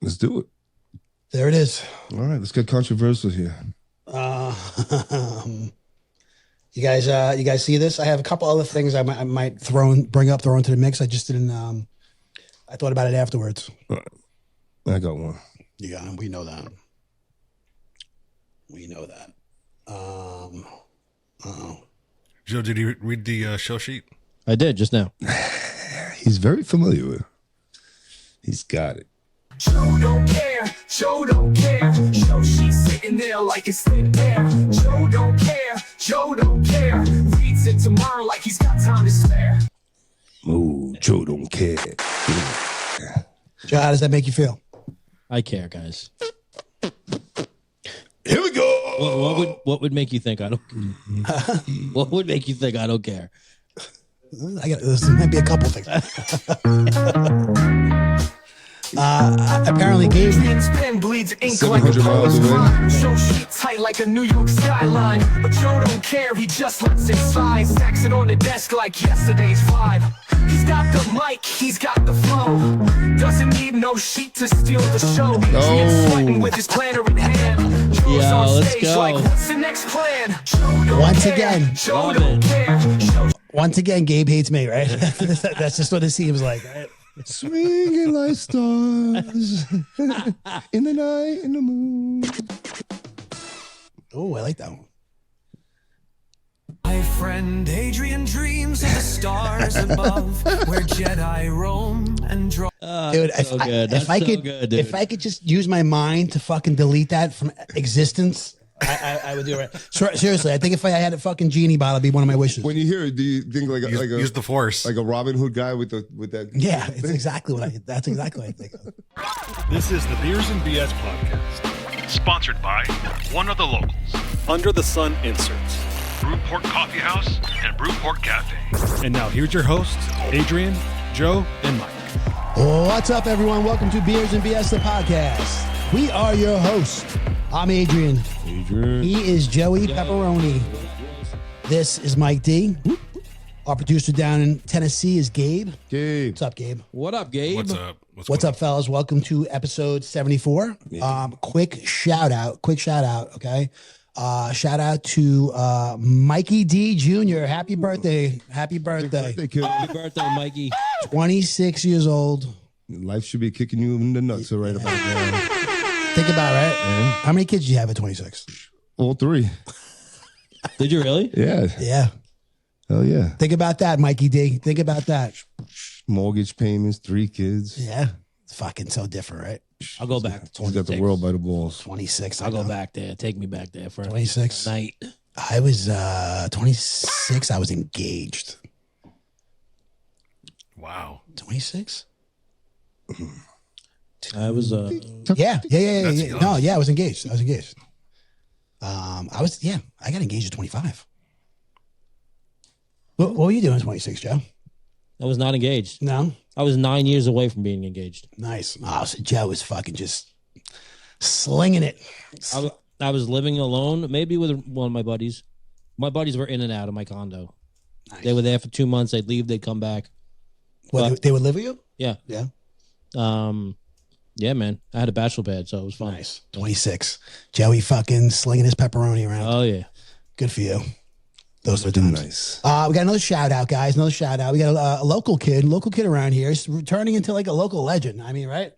Let's do it. There it is. All right, let's get controversial here. You guys see this? I have a couple other things I might throw into the mix. I just didn't. I thought about it afterwards. I got one. Yeah, we know that. Joe, did you read the show sheet? I did just now. He's very familiar with it. He's got it. Joe don't care, Joe don't care. Joe, she's sitting there like it's thin air. Joe don't care, Joe don't care. Reads it tomorrow like he's got time to spare. Ooh, Joe don't care. Joe, how does that make you feel? I care, guys. Here we go. What would make you think I don't? What would make you think I don't care? This might be a couple things. Apparently, Gabe. Pen bleeds ink 700 miles away. Show sheet tight like a New York skyline. But Joe don't care, he just lets it slide. Stacks it on the desk like yesterday's vibe. He's got the mic, he's got the flow. Doesn't need no sheet to steal the show. He's sweating with his planner in hand. Joe's on let's stage go. like, what's the next plan? Joe don't Once care. again. Joe Love don't it. care. Joe Once again, Gabe hates me, right? That's just what it seems like, right? Swinging like stars in the night, in the moon. Oh, I like that one. My friend Adrian dreams of the stars above, where Jedi roam and draw. Dude, so good. That's so good, dude. if I could just use my mind to fucking delete that from existence, I would do it. Seriously, I think if I had a fucking genie bottle, it'd be one of my wishes. When you hear it, do you think Use the force. like a Robin Hood guy with that? Yeah, it's exactly what that's exactly what I think of. This is the Beers and BS podcast, sponsored by one of the locals, Under the Sun Inserts, Brewport Coffee House and Brewport Cafe. And now here's your hosts, Adrian, Joe, and Mike. What's up, everyone? Welcome to Beers and BS, the podcast. We are your hosts. I'm Adrian. He is Joey Pepperoni. This is Mike D. Our producer down in Tennessee is Gabe. Gabe. What's up, Gabe? What up, Gabe? What's up? What's up, fellas? Welcome to episode 74. Quick shout out. Okay. Shout out to Mikey D Jr. Happy birthday. Happy birthday. Kid. Happy birthday, Mikey. 26 years old. Life should be kicking you in the nuts right about now. Think about it, right? How many kids do you have at 26? All three. Did you really? Yeah. Yeah. Hell yeah. Think about that, Mikey D. Think about that. Mortgage payments, 3 kids. Yeah. It's fucking so different, right? I'll go back to He's got 26. the world by the balls. 26. I'll go back there. Take me back there for 26. a night. I was 26. I was engaged. Wow. 26? I was Yeah. That's No, yeah, I was engaged. I got engaged at 25. What were you doing at 26, Joe? I was not engaged. No? I was 9 years away from being engaged. Nice. Oh, so Joe was fucking just slinging it. I was living alone, maybe with one of my buddies. My buddies were in and out of my condo. Nice. They were there for 2 months. They'd leave. They'd come back. What, they would live with you? Yeah. Yeah. Yeah, man. I had a bachelor pad, so it was fun. Nice. 26. Joey fucking slinging his pepperoni around. Oh, yeah. Good for you. Those are times. Nice. We got another shout out, guys. Another shout out. We got a local kid around here. He's turning into like a local legend. I mean, right?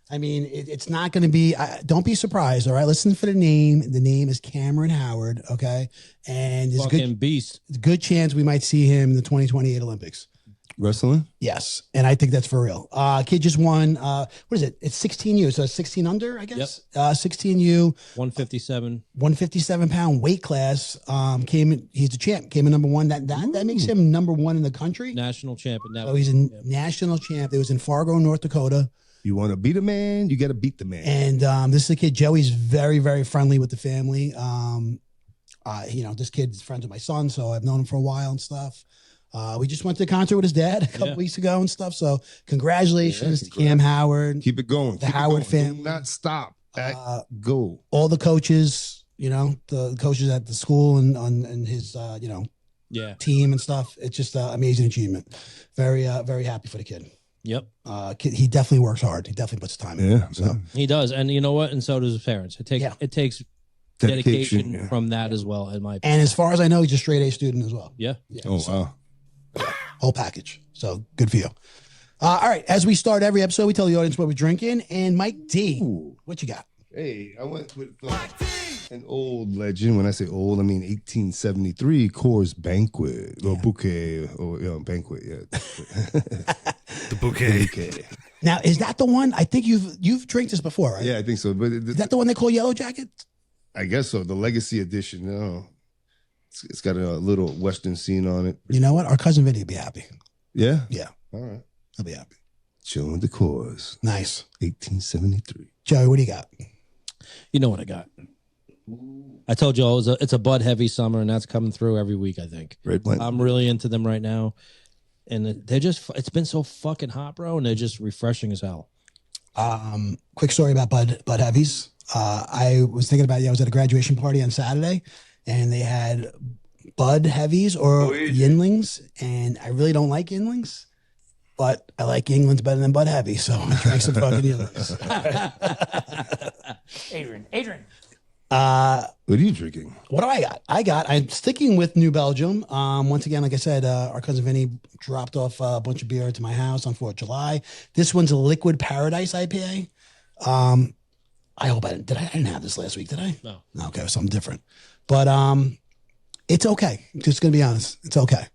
I mean, it's not going to be, don't be surprised. All right. Listen for the name. The name is Cameron Howard. Okay. And there's Fucking beast. a good chance we might see him in the 2028 Olympics. Wrestling? Yes. And I think that's for real. Kid just won, what is it? It's 16U. So it's 16 under, I guess. 16U. 157. 157 pound weight class. He's the champ. Came in number one. That makes him number one in the country. National champion. So he's a national champ. It was in Fargo, North Dakota. You want to beat a man, you got to beat the man. And this is a kid. Joey's very, very friendly with the family. This kid's friends with my son, so I've known him for a while and stuff. We just went to the concert with his dad a couple weeks ago and stuff. So congratulations to Cam Howard. Keep it going. The Keep it Howard going. family. Do not stop. Go. All the coaches, the coaches at the school and his, Yeah. team and stuff. It's just an amazing achievement. Very, very happy for the kid. Yep. He definitely works hard. He definitely puts time in. Yeah. So He does. And you know what? And so does his parents. It takes dedication yeah. from that as well, in my opinion. and as far as I know, he's a straight A student as well. Yeah. Oh, so, wow. whole package. So good for you. All right. As we start every episode, we tell the audience what we're drinking. And Mike D, what you got? Hey, I went with an old legend. When I say old, I mean 1873 Coors Banquet or Bouquet or Banquet. Yeah, The bouquet. Bouquet. Now, is that the one? I think you've drank this before, right? Yeah, I think so. But Is that the one they call Yellow Jacket? I guess so. The Legacy Edition. No, it's got a little Western scene on it. You know what? Our cousin Vinny would be happy. Yeah. Yeah, All right. he'll be happy. Chilling with the Coors. Nice. 1873. Joey, what do you got? You know what I got. I told you it's a Bud heavy summer, and that's coming through every week, I think. Red Blend. I'm really into them right now. And it's been so fucking hot, bro, and they're just refreshing as hell. Quick story about Bud Heavies. I was thinking about I was at a graduation party on Saturday, and they had Bud Heavies or Yinlings, and I really don't like Yinlings, but I like Yinlings better than Bud Heavy, so I drank some fucking Yinlings. Adrian. What are you drinking? What do I got? I'm sticking with New Belgium. Once again, like I said, our cousin Vinny dropped off a bunch of beer to my house on 4th of July. This one's a Liquid Paradise IPA. I hope I didn't have this last week, did I? No. Okay, something different. But it's okay. Just gonna be honest. It's okay.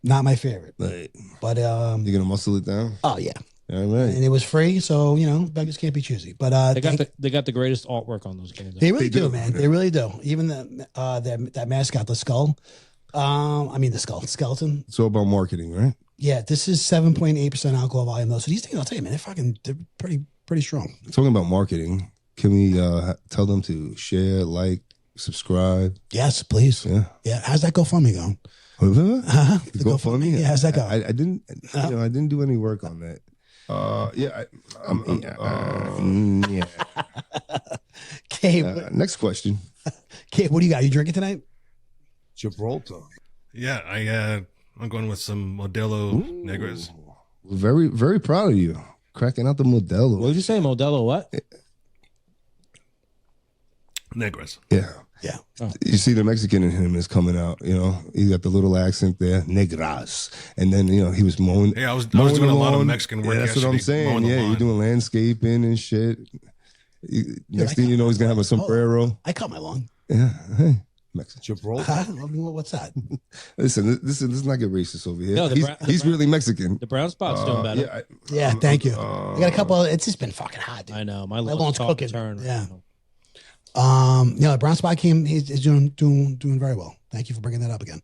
Not my favorite. Like, But you're gonna muscle it down? oh yeah. All right. And it was free, so beggars can't be choosy. But They got the greatest artwork on those games. they really They do, do. man. They really do. Even that mascot, the skull. The skeleton. It's all about marketing, right? Yeah, this is 7.8% alcohol volume though. So these things, I'll tell you, man, they're pretty strong. Talking about marketing, can we tell them to share, like, subscribe? Yes, please. Yeah. Yeah. How's that GoFundMe going? The The GoFundMe? Yeah, how's that go? I didn't, I didn't do any work on that. Yeah. Gabe, Next question. Gabe, what do you got? You drinking tonight? Gibraltar. Yeah, I'm going with some Modelo Negras. Very, very proud of you. Cracking out the Modelo. What did you say, Modelo? What? Negras. Yeah. Yeah. You see the Mexican in him is coming out, He got the little accent there, negras. And then, he was mowing. Yeah, I was doing a lot of Mexican work. Yeah, that's what I'm yesterday, saying. mowing the Yeah, lawn. you're doing landscaping and shit. Next thing you know, he's going to have a sombrero. I cut my lawn. Yeah. Hey, Mexican. Huh? What's that? Listen, this is not get racist over here. No, he's really Mexican. The brown spot's doing better. Yeah, thank you. I got a couple. It's just been fucking hot, dude. I know. My lawn's lawn's cooking. turn. Yeah. The brown spot came. He's doing very well. Thank you for bringing that up again.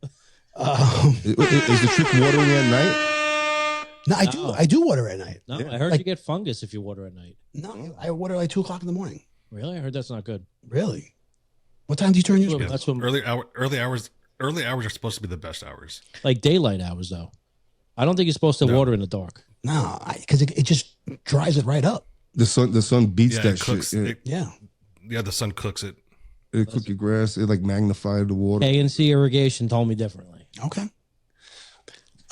Is the trick watering at night? No, I do water at night. No, Yeah. I heard Like- you get fungus if you water at night. No, I water like 2:00 in the morning. Really? I heard that's not good. Really? What time do you turn yours? Yeah, That's when early hours are supposed to be the best hours. like daylight hours though. I don't think you're supposed to No. water in the dark. No, because it just dries it right up. The sun beats Yeah, that it cooks. shit. Yeah. The sun cooks it. It cook your grass. It like magnified the water. A&C Irrigation told me differently. Okay.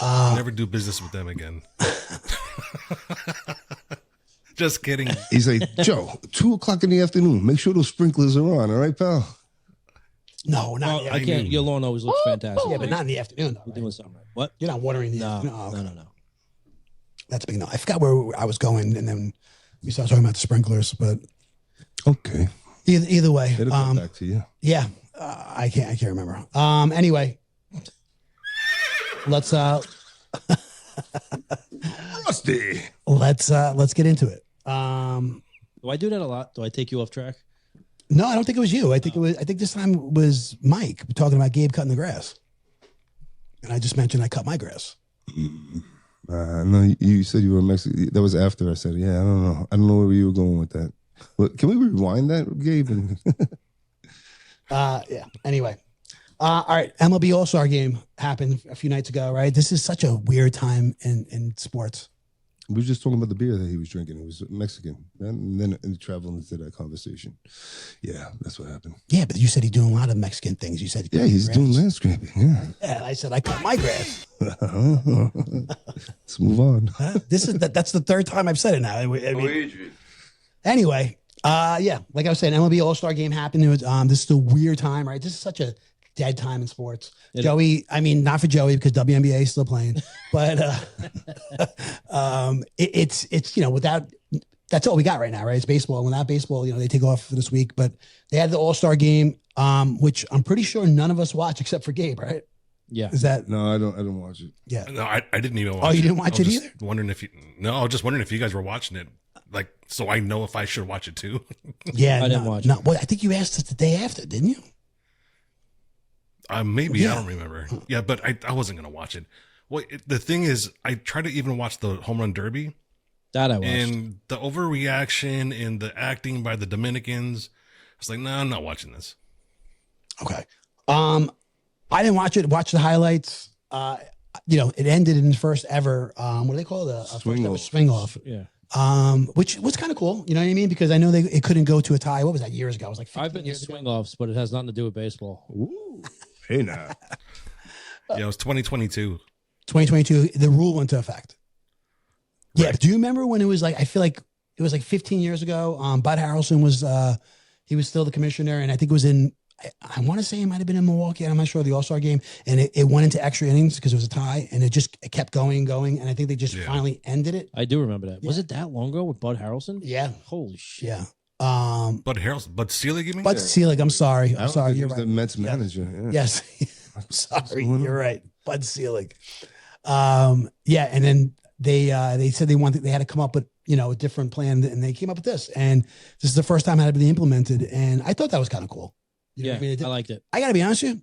Never do business with them again. Just kidding. He's like, Joe, 2:00 in the afternoon. Make sure those sprinklers are on. All right, pal. No, not Well, yet. I can't. Your lawn always looks fantastic. Yeah, but not in the afternoon. Though, You're right? doing something right. What? You're not watering the No, afternoon. Oh, okay. no. That's a big no. I forgot where I was going, and then we started talking about the sprinklers. But Okay. either way, It'll come back to you. yeah, I can't remember. Anyway, let's Rusty. let's get into it. Do I do that a lot? Do I take you off track? No, I don't think it was you. I think this time it was Mike talking about Gabe cutting the grass, and I just mentioned I cut my grass. No, you said you were Mexican. That was after I said, yeah, I don't know. I don't know where you were going with that. But can we rewind that, Gabe? Yeah. Anyway. All right. MLB All Star Game happened a few nights ago, right? This is such a weird time in sports. We were just talking about the beer that he was drinking. It was Mexican. And then traveling into that conversation. Yeah, that's what happened. Yeah, but you said he's doing a lot of Mexican things. You said he's doing landscaping. Yeah. Yeah, and I said I cut my grass. Let's move on. That's the third time I've said it now. I mean, anyway, yeah, like I was saying, MLB All Star Game happened. It was this is a weird time, right? This is such a dead time in sports. Joey, I mean, not for Joey because WNBA is still playing, but it's without, that's all we got right now, right? It's baseball. Without baseball, they take off for this week, but they had the All Star Game, which I'm pretty sure none of us watch except for Gabe, right? Yeah. Is that No, I don't watch it. Yeah. No, I didn't even watch it. Oh, you didn't watch it either? Wondering if I was just wondering if you guys were watching it, like, so I know if I should watch it too. Yeah, I didn't watch no. it. Well, I think you asked us the day after, didn't you? Maybe Yeah. I don't remember. Yeah, but I wasn't gonna watch it. Well, the thing is, I tried to even watch the home run derby, That I watched. and the overreaction and the acting by the Dominicans. I was like, no, I'm not watching this. Okay. I didn't watch it. Watch the highlights. It ended in the first ever. What do they call it? Swing off. Yeah. Which was kind of cool. You know what I mean? Because I know it couldn't go to a tie. What was that, years ago? It was like 15 I've been to years ago. swing offs, but it has nothing to do with baseball. Ooh. Hey, now. Yeah, it was 2022. 2022. The rule went into effect. Yeah. But do you remember when it was like? I feel like it was like 15 years ago. Bud Harrelson was he was still the commissioner, and I think it was in. I want to say it might have been in Milwaukee. I'm not sure, the All Star Game, and it went into extra innings because it was a tie, and it kept going, and I think they just finally ended it. I do remember that. Yeah. Was it that long ago with Bud Harrelson? Yeah. Holy shit. Yeah. Bud Selig, you mean? Bud Selig, I'm sorry. I I'm don't sorry. think he You're was right. the Mets manager. Yeah. Yes. I'm sorry. going on? You're right. Bud Selig. Yeah. And then they said they had to come up with, a different plan, and they came up with this. And this is the first time it had been implemented. And I thought that was kind of cool. You know Yeah, what I mean? I liked it. I got to be honest with you.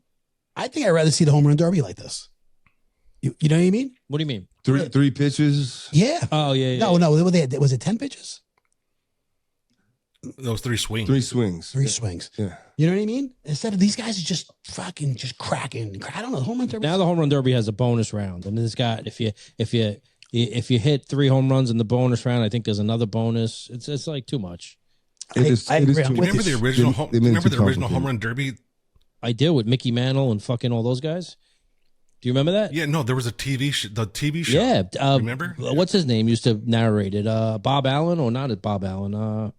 I think I'd rather see the home run derby like this. You know what I mean? What do you mean? Three pitches. Yeah. Oh, yeah. No. Was it 10 pitches? Those 3 swings. 3 swings. 3 swings. Yeah. You know what I mean? Instead of these guys are just fucking just cracking. I don't know. Home run derby. Now the home run derby has a bonus round, and this guy, if you hit 3 home runs in the bonus round, I think there's another bonus. It's like too much. I agree. I'm with Remember you. the original They made it too home complicated. run derby? I did with Mickey Mantle and fucking all those guys. Do you remember that? Yeah, no, there was a TV show. Yeah. Remember? What's his name used to narrate it? Bob Allen, or not at Bob Allen?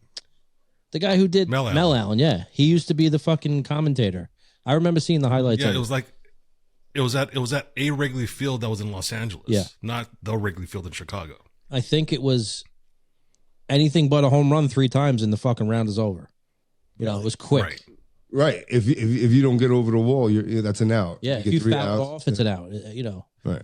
The guy who did Mel Allen. Yeah, he used to be the fucking commentator. I remember seeing the highlights. Yeah, of it was like it was at a Wrigley Field that was in Los Angeles. Yeah. Not the Wrigley Field in Chicago. I think it was anything but a home run 3 times, and the fucking round is over. It was quick. Right. Right. If you don't get over the wall, that's an out. Yeah, get if you 3 foul outs. off, it's an out. Right.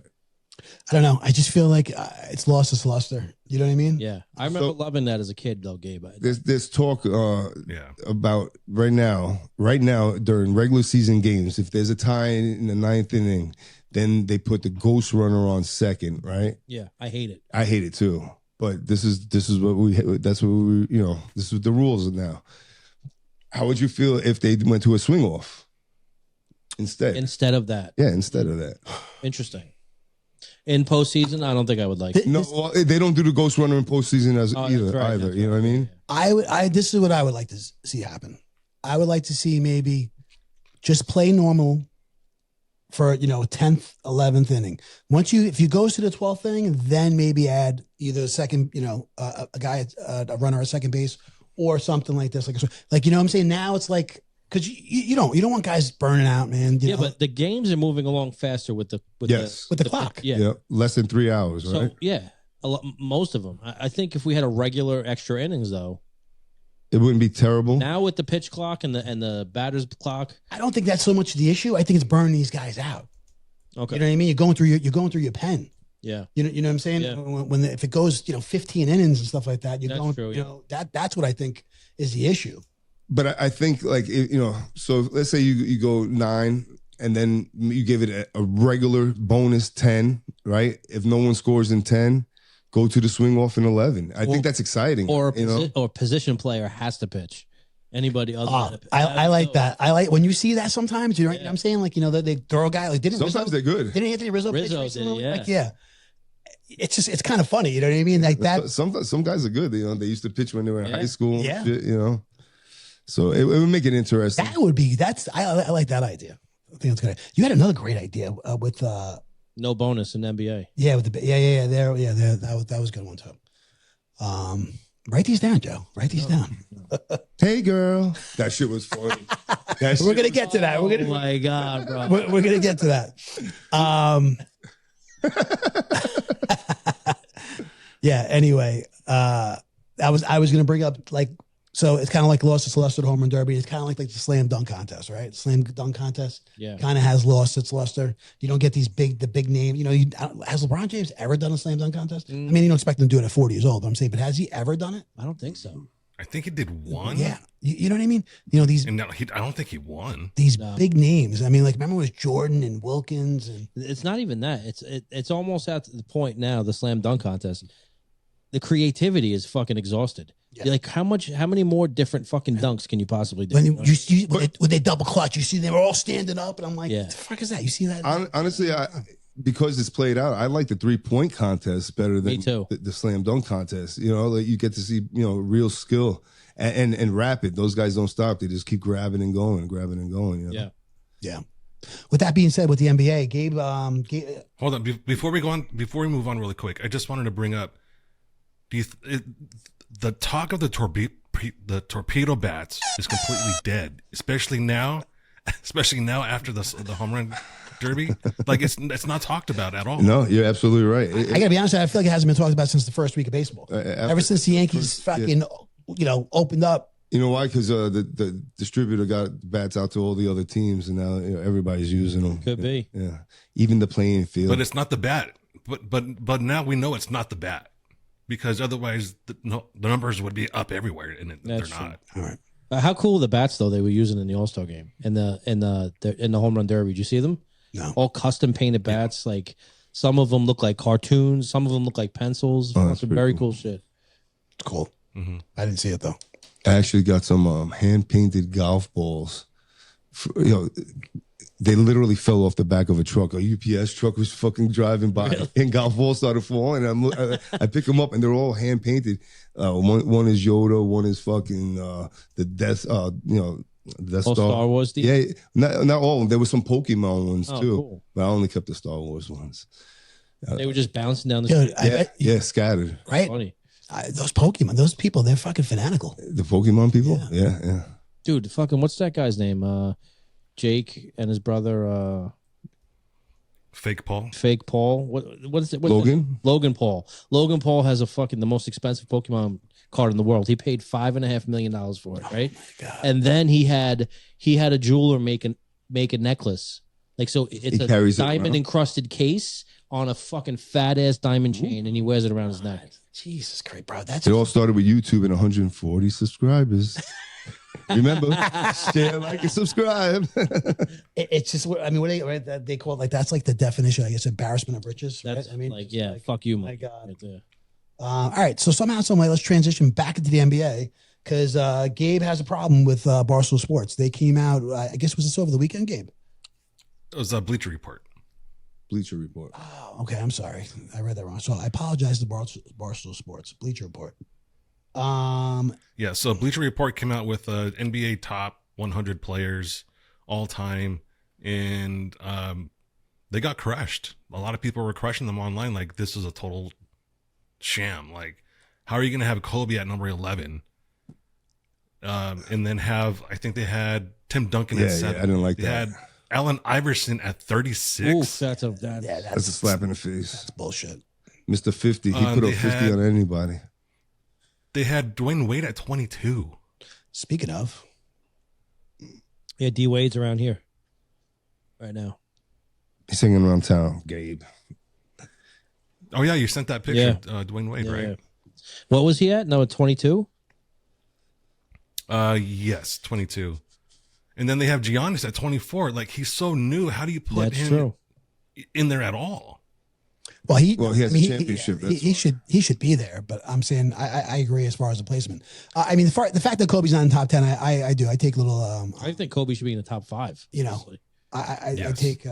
I don't know. I just feel like it's lost its luster. You know what I mean? Yeah, I remember loving that as a kid, though, Gabe. There's talk Yeah. about right now during regular season games, if there's a tie in the 9th inning, then they put the ghost runner on second, right? Yeah, I hate it. I hate it too. But this is this is the rules now. How would you feel if they went to a swing off instead? Instead of that. Yeah, instead of that. Interesting. In postseason, I don't think I would like it. No, well, they don't do the ghost runner in postseason That's right, either. that's You know what I mean? This is what I would like to see happen. I would like to see maybe just play normal for 10th, 11th inning. If you goes to the 12th inning, then maybe add either a second, a guy, a runner at second base, or something like this. Like you know what I'm saying? Now it's like, because you don't want guys burning out, man. You know? But the games are moving along faster with the clock. Yeah. Yeah, less than 3 hours, right? So yeah, most of them. I think if we had a regular extra innings, though, It wouldn't be terrible. now with the pitch clock and the batter's clock, I don't think that's so much the issue. I think it's burning these guys out. okay, You know what I mean? You're going through your pen. yeah, You know what I'm saying? Yeah. If it goes 15 innings and stuff like that, you're That's going. true, yeah. That's what I think is the issue. But I think so let's say you go 9 and then you give it a regular bonus 10, right? If no one scores in 10, go to the swing off in 11. I think that's exciting. or a position player has to pitch. Anybody other than I like that. I like when you see that sometimes. You know what I'm saying? Like that they throw a guy like Sometimes they're good. Didn't Anthony Rizzo pitch Rizzo did, recently? yeah. Like, yeah. it's kind of funny. You know what I mean? Like that. Some guys are good. They used to pitch when they were in high school. Yeah. Shit, so it would make it interesting. That would be. I like that idea. I think it's good. You had another great idea with no bonus in NBA. Yeah, with the there that was a good one too. Write these down, Joe. Write these down. Hey, girl, that shit was funny. We're gonna get to that. Oh my god, bro. We're gonna get to that. Yeah. Anyway, I was gonna bring up like. So it's kind of like lost its luster, the home run derby. It's kind of like the slam dunk contest, right? Slam dunk contest, kind of has lost its luster. You don't get the big name. Has LeBron James ever done a slam dunk contest? I mean, you don't expect him to do it at 40 years old. I'm saying, but has he ever done it? I don't think so. I think he did one. Yeah, you know what I mean. These. And I don't think he won. These big names. I mean, like remember it was Jordan and Wilkins, and it's not even that. It's almost at the point now. The slam dunk contest, the creativity is fucking exhausted. Yeah. You're like, how many more different fucking dunks can you possibly do? When you see when they double clutch, you see they were all standing up, and I'm like, what the fuck is that? You see that? Honestly, because it's played out, I like the 3-point contest better than the slam dunk contest. Like you get to see real skill and rapid. Those guys don't stop; they just keep grabbing and going. Yeah. With that being said, with the NBA, Gabe, hold on before we move on really quick. I just wanted to bring up the talk of the torpedo bats is completely dead, especially now after the home run derby. Like it's not talked about at all. No, you're absolutely right. I gotta be honest, I feel like it hasn't been talked about since the first week of baseball. Ever since the Yankees opened up. You know why? Because the distributor got bats out to all the other teams, and now everybody's using them. Could be. Yeah, even the playing field. But it's not the bat. But now we know it's not the bat. Because otherwise, the numbers would be up everywhere, and they're not. All right. How cool are the bats though they were using in the All Star Game and in the home run derby? Did you see them? No. All custom painted bats. Yeah. Like some of them look like cartoons, some of them look like pencils. Some very cool shit. It's cool. Mm-hmm. I didn't see it though. I actually got some hand painted golf balls. They literally fell off the back of a truck. A UPS truck was fucking driving by, and golf balls started falling. And I pick them up, and they're all hand painted. One is Yoda, one is fucking the Death. Death Star. Star Wars. Yeah, not all of them. There were some Pokemon ones too, cool. but I only kept the Star Wars ones. They were just bouncing down the street. Yeah, scattered. Right. Funny. Those Pokemon, those people, they're fucking fanatical. The Pokemon people. Yeah. Dude, fucking what's that guy's name? Jake and his brother Fake Paul. What is it? Logan? Logan Paul. Logan Paul has the most expensive Pokemon card in the world. He paid $5.5 million for it, right? My God. And then he had a jeweler make a necklace. Like so it's a diamond encrusted case on a fucking fat ass diamond chain, and he wears it around his neck. Jesus Christ, bro. It all started with YouTube and 140 subscribers. Remember, share, like, and subscribe. It's just, I mean, what they call it, like, that's like the definition, I guess, embarrassment of riches. That's right? I mean, like, fuck you, my God. Right there. All right, so somehow, some way, let's transition back into the NBA because Gabe has a problem with Barstool Sports. They came out, I guess, was this over the weekend, Gabe? It was a Bleacher Report. Bleacher Report. Oh, okay. I'm sorry. I read that wrong. So I apologize to Barstool Sports. Bleacher Report. Yeah, so Bleacher Report came out with NBA top 100 players all time, and they got crushed. A lot of people were crushing them online like this is a total sham. Like, how are you going to have Kobe at number 11? And then I think they had Tim Duncan at 7. Yeah, I didn't like they that. Had Allen Iverson at 36. Oof, that's a slap in the face. That's bullshit. Mr. 50. He put up 50 on anybody. They had Dwayne Wade at 22. Speaking of. Yeah, D Wade's around here right now. He's hanging around town, Gabe. Oh, yeah, you sent that picture, Dwayne Wade, right? Yeah. What was he at? No, 22? Yes, 22. And then they have Giannis at 24. Like, he's so new. How do you put him in there at all? Well, he has a championship. He should be there, but I'm saying I agree as far as the placement. I mean, the fact that Kobe's not in the top 10, I do. I take a little. I think Kobe should be in the top 5. You know, I take.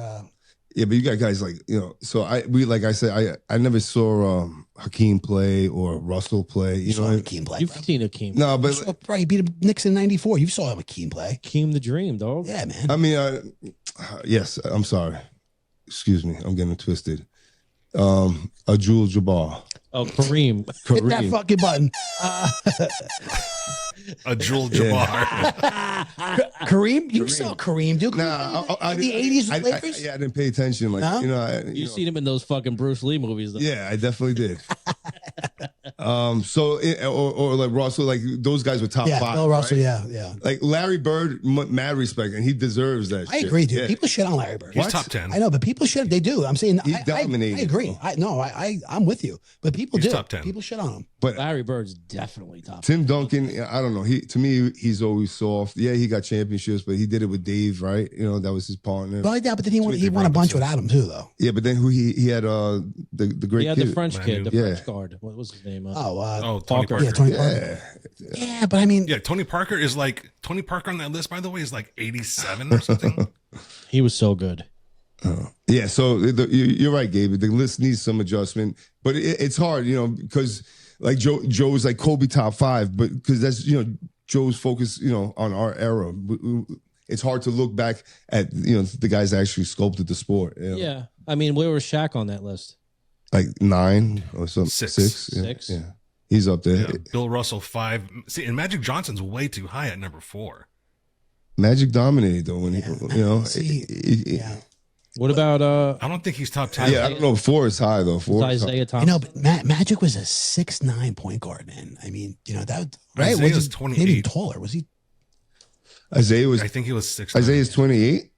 Yeah, but you got guys like, so like I said, I never saw Hakeem play or Russell play. You know, Hakeem play. You've seen Hakeem. No, but he beat the Knicks in '94. You saw Hakeem play. Hakeem the Dream, dog. Yeah, man. I mean, yes, I'm sorry. Excuse me, I'm getting twisted. Abdul Jabbar. Oh, Kareem. Hit that fucking button. Abdul Jabbar. Kareem? You saw Kareem, dude. Nah, the 80s with Lakers? I didn't pay attention. Like, No? You've seen him in those fucking Bruce Lee movies, though. Yeah, I definitely did. Or like Russell, like those guys were top 5. Bill Russell, right? yeah. Like Larry Bird, mad respect, and he deserves that. I shit. agree, dude. Yeah. People shit on Larry Bird. He's top 10. I know, but people shit. They do. I'm saying He I dominated. agree. I'm with you. But people He's do. top 10. People shit on him. But Larry Bird's definitely top. Tim Duncan, I don't know. To me, he's always soft. Yeah, he got championships, but he did it with Dave, right? That was his partner. But then he won a bunch with Adam too, though. Yeah, but then who he had the great He had kid. the French kid, the Yeah. French guard. What was his name? Tony Parker. Parker. Yeah, Tony Yeah. Parker. Yeah, but I mean, Yeah, Tony Parker on that list, by the way, is like 87 or something. He was so good. Yeah, so you're right, Gabe. The list needs some adjustment, but it's hard, because like Joe's like Kobe top 5, but because that's Joe's focus, on our era. It's hard to look back at the guys that actually sculpted the sport. Yeah. I mean, where was Shaq on that list? Like 9 or something. 6. Yeah. 6? Yeah, he's up there. Yeah, Bill Russell 5. See, and Magic Johnson's way too high at number 4. Magic dominated though when yeah. What about I don't think he's top 10. Yeah, I don't know. 4 is high though. 4 is high. Isaiah Thomas? but Magic was a 6'9" point guard, man. I mean, that right? Isaiah's Was he 28. maybe taller? Was he? Isaiah was I think he was 6. Isaiah's 28.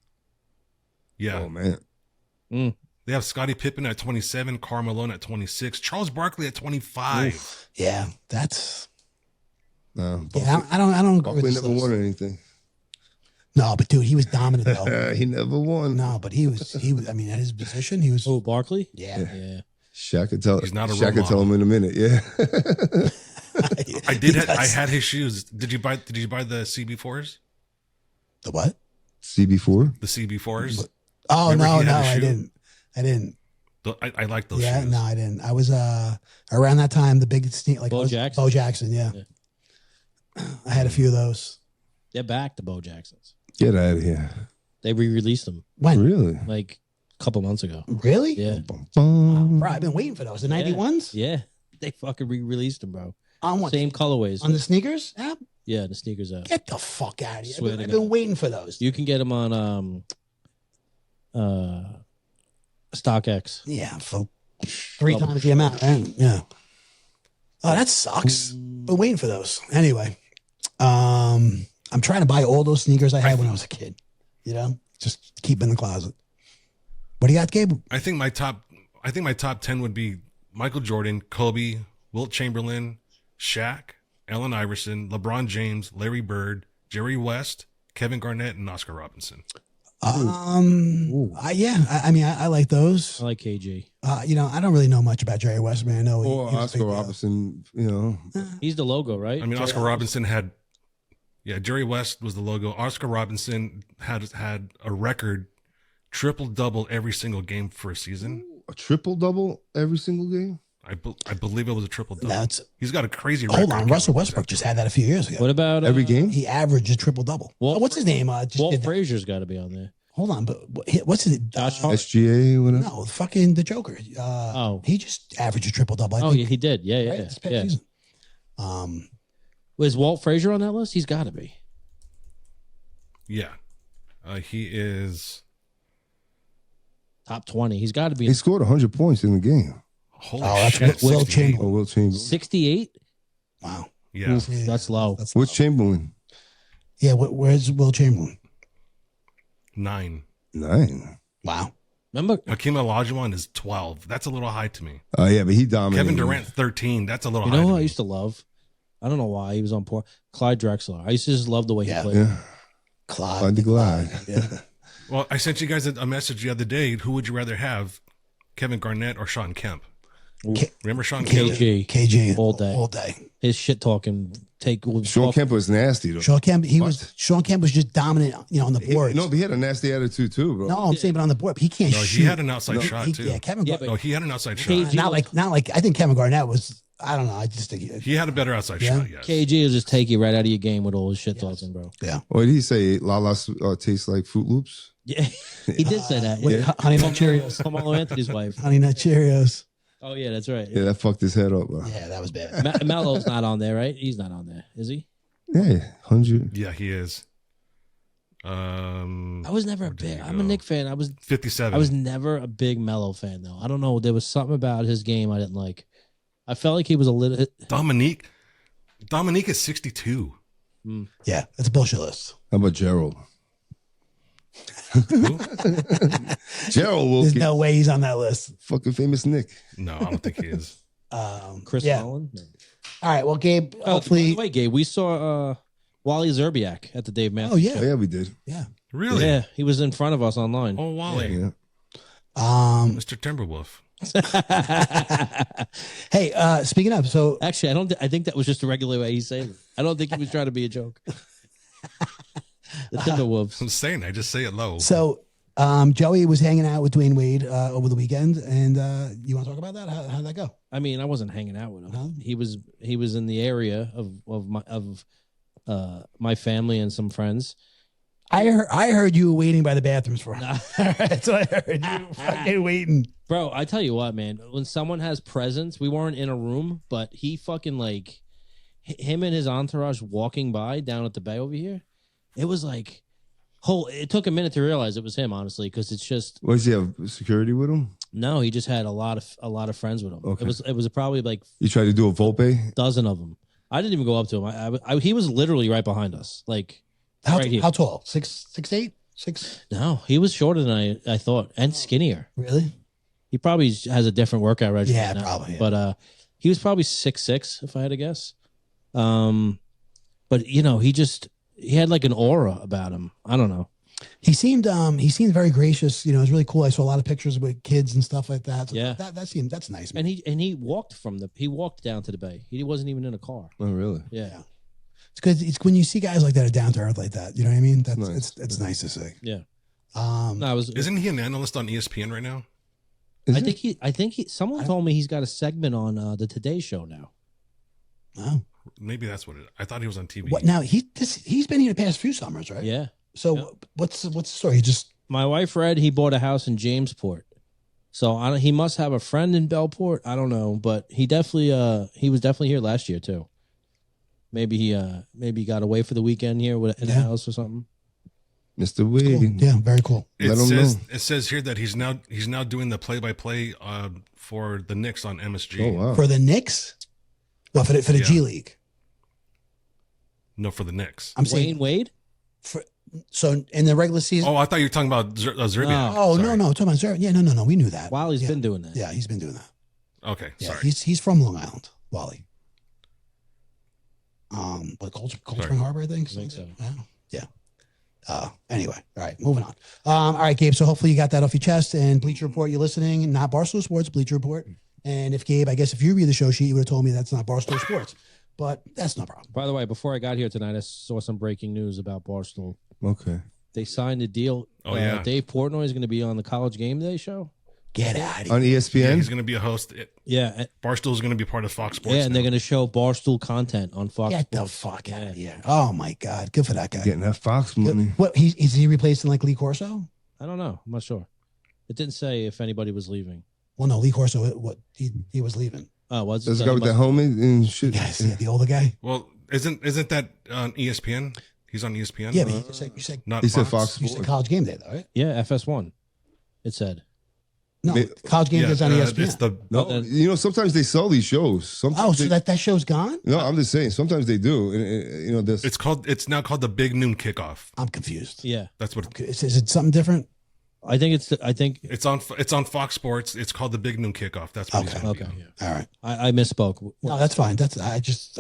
Yeah. Oh man. They have Scottie Pippen at 27, Karl Malone at 26, Charles Barkley at 25. Yeah, that's. No, Yeah, I don't agree with Barkley this never list. won anything. No, but dude, he was dominant though. He never won. No, but he was. I mean, at his position, he was. Oh, Barkley? Yeah. Yeah. Shaq could tell. He's not a Shaq role could tell him in a minute. Yeah. I had his shoes. Did you buy the CB4s? The what? CB4. The CB4s? Oh Remember he no, had a I shoe? didn't. I like those Yeah, shoes. no, I didn't. I was around that time the big like Bo Jackson? Bo Jackson, yeah. I had a few of those. They're back to Bo Jackson's. Get out of here. They re-released them When? Really? like a couple months ago. Really? Yeah. Boom. Bro, I've been waiting for those. The 91s? Yeah. They fucking re-released them, bro. On what? Same colorways. On the sneakers app? Yeah, the sneakers out. Get the fuck out of here. Swear I've to been God. waiting for those. You can get them on StockX. Yeah, for 3 times the amount, right? Yeah. Oh, that sucks. Been waiting for those. Anyway, I'm trying to buy all those sneakers I had when I was a kid. Just keep in the closet. What do you got, Gabe? I think my top 10 would be Michael Jordan, Kobe, Wilt Chamberlain, Shaq, Allen Iverson, LeBron James, Larry Bird, Jerry West, Kevin Garnett, and Oscar Robinson. I mean, I like those. I like KG. I don't really know much about Jerry West, man. I know Or he was a Oscar big deal. Robinson. He's the logo, right? I mean, Oscar Robinson had, Jerry West was the logo. Oscar Robinson had a record triple-double every single game for a season. A triple double every single game. I believe it was a triple-double. That's He's got a crazy record. hold on. Russell Westbrook just had that a few years ago. What about Every game. He averaged a triple double. Walt- What's his name? Just Walt did that. Frazier's got to be on there. Hold on, but what's his Josh Hart? SGA. Whatever. No, fucking the Joker. He just averaged a triple double. Oh, yeah, he did. Yeah, yeah, right? yeah. This past yeah. season. Was Walt Frazier on that list? He's got to be. Yeah. He is. Top 20. He's got to be. He scored 100 points in the game. Holy that's shit. Will 68. Chamberlain. Oh, Will Chamberlain. 68? Wow. Yeah. That's low. What's Chamberlain? Yeah, where's Will Chamberlain? 9. 9. Wow. Remember? Hakeem Olajuwon is 12. That's a little high to me. Oh yeah, but he dominated. Kevin Durant 13. That's a little You high. know to who I me. used to love? I don't know why. He was on poor. Clyde Drexler. I used to just love the way he played. Yeah. Clyde the Glide. Yeah. Well, I sent you guys a message the other day. Who would you rather have, Kevin Garnett or Sean Kemp? Remember Sean Kemp? KG all all day. His shit talking Sean Kemp was nasty though. Sean Kemp was just dominant, on the board. No, but he had a nasty attitude too, bro. No, I'm saying, but on the board, he can't shoot. He had an outside shot too. Yeah, Kevin Garnett. No, he had an outside shot. Not like I think Kevin Garnett was. I don't know. I just think he had a better outside shot. Yes. KG will just take you right out of your game with all his shit talking, bro. Yeah. What did he say? Lala's tastes like Fruit Loops. Yeah, he did say that. Yeah. Honey Nut Cheerios. Carmelo Anthony's wife. Honey Nut Cheerios. Oh yeah, that's right. Yeah, that fucked his head up, bro. Yeah, that was bad. Melo's not on there, right? He's not on there, is he? Yeah, 100. Yeah, he is. I was never a big. I'm a Knick fan. I was 57. I was never a big Melo fan though. I don't know. There was something about his game I didn't like. I felt like he was a little. Dominique is 62. Yeah, it's a bullshit list. How about Gerald? Gerald Wilkie. There's no way he's on that list. Fucking famous Nick. No, I don't think he is. Chris Mullin. No. All right. Well, Gabe. Hopefully. By the way, Gabe, we saw Wally Zerbiak at the Dave Matthews. Oh yeah. Oh, yeah, we did. Yeah. Really? Yeah, he was in front of us online. Oh, Wally. Yeah. Mr. Timberwolf. Hey, speaking of, so actually, I think that was just a regular way he said it. I don't think he was trying to be a joke. The Timberwolves. I'm saying, I just say it low. So, Joey was hanging out with Dwayne Wade over the weekend, and you want to talk about that? How'd that go? I mean, I wasn't hanging out with him. No? He was in the area of my family and some friends. I heard you waiting by the bathrooms for him. That's what I heard. You fucking waiting. Bro, I tell you what, man. When someone has presence, we weren't in a room, but he fucking like him and his entourage walking by down at the bay over here. It was like it took a minute to realize it was him, honestly, because it's just. What, does he have security with him? No, he just had a lot of friends with him. Okay. It was probably like You tried to do a Volpe? dozen of them. I didn't even go up to him. He was literally right behind us, like right here. How tall? 6'8"? 6? No, he was shorter than I thought, and skinnier. Really? He probably has a different workout regimen. Yeah, now, probably. Yeah. But he was probably 6'6", if I had to guess. But he had like an aura about him. I don't know. He seemed very gracious. It was really cool. I saw a lot of pictures with kids and stuff like that. So Yeah. that's nice. Man. And he walked down to the bay. He wasn't even in a car. Oh, really? Yeah. It's good. It's when you see guys like that are down to earth like that. You know what I mean? That's Nice. it's nice to see. Yeah. No, Isn't he an analyst on ESPN right now? I think someone told me he's got a segment on the Today Show now. no. Maybe that's what it is. I thought he was on TV. What now? He's been here the past few summers, right? Yeah. So what's the story? He just My wife read he bought a house in Jamesport. So he must have a friend in Bellport. I don't know, but he was definitely here last year too. Maybe he got away for the weekend here in a house or something. Mr. Wade. cool. Yeah, very cool. It Let him says know. it says here that he's now doing the play-by-play for the Knicks on MSG. Oh, wow. For the Knicks? Well, for the G League. No, for the Knicks. I'm saying Wade? so in the regular season. Oh, I thought you were talking about Zerbiak. Oh, Sorry. no, talking about Zer. Yeah, no, we knew that. Wally's yeah. been doing that. Yeah, he's been doing that. Okay, Yeah, sorry. he's from Long Island, Wally. But Cold Spring Harbor, I think. I think so. Yeah. Anyway, all right, moving on. All right, Gabe. So hopefully you got that off your chest. And Bleacher Report, you're listening, not Barstool Sports, Bleacher Report. And if Gabe, I guess if you read the show sheet, you would have told me that's not Barstool Sports. But that's no problem. By the way, before I got here tonight, I saw some breaking news about Barstool. Okay. They signed a deal. Oh, yeah. Dave Portnoy is going to be on the College Game Day show. Get out of On here. Yeah, ESPN? he's going to be a host. Yeah, Barstool's going to be part of Fox Sports. yeah, and they're now. going to show Barstool content on Fox. Get the Sports. fuck out Yeah. of here. Oh, my God. Good for that guy. Getting that Fox money. What, is he replacing like Lee Corso? I don't know. I'm not sure. It didn't say if anybody was leaving. Well, no, Lee Corso, he was leaving. Oh, was That's the guy with that helmet and shit. Yes, the older guy. Well, isn't that on ESPN? He's on ESPN. Yeah, but you said Not He said Fox. Fox you Sports. said College Game Day, though, right? Yeah, FS1. It said. No, May- College Game Day's on ESPN. It's the No, sometimes they sell these shows. Sometimes so they, that show's gone? No, I'm just saying. Sometimes they do. And, this. it's now called the Big Noon Kickoff. I'm confused. Yeah, That's what Is it something different? I think it's on Fox Sports. It's called the Big Noon Kickoff. That's what he's Okay. going to okay. be on. All right. I misspoke. No, that's fine.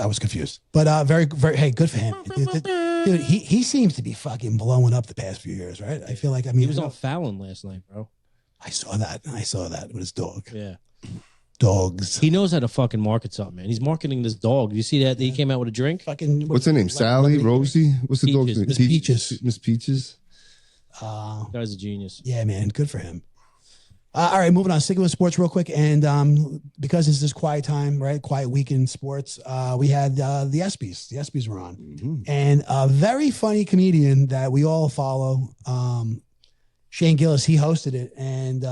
I was confused. But very, very, hey, good for him. Dude, he seems to be fucking blowing up the past few years, right? I feel like, He was on Fallon last night, bro. I saw that with his dog. Yeah. Dogs. He knows how to fucking market something, man. He's marketing this dog. You see that he came out with a drink? Fucking. What's her name? Sally? Rosie? What's the dog's Peaches. name? Miss Peaches. Miss Peaches. Guy's a genius. Yeah, man. Good for him. All right, moving on. Sticking with sports real quick. And because it's this quiet time, right? Quiet week in sports, we had the ESPYs. The ESPYs were on. Mm-hmm. And a very funny comedian that we all follow, Shane Gillis, he hosted it. And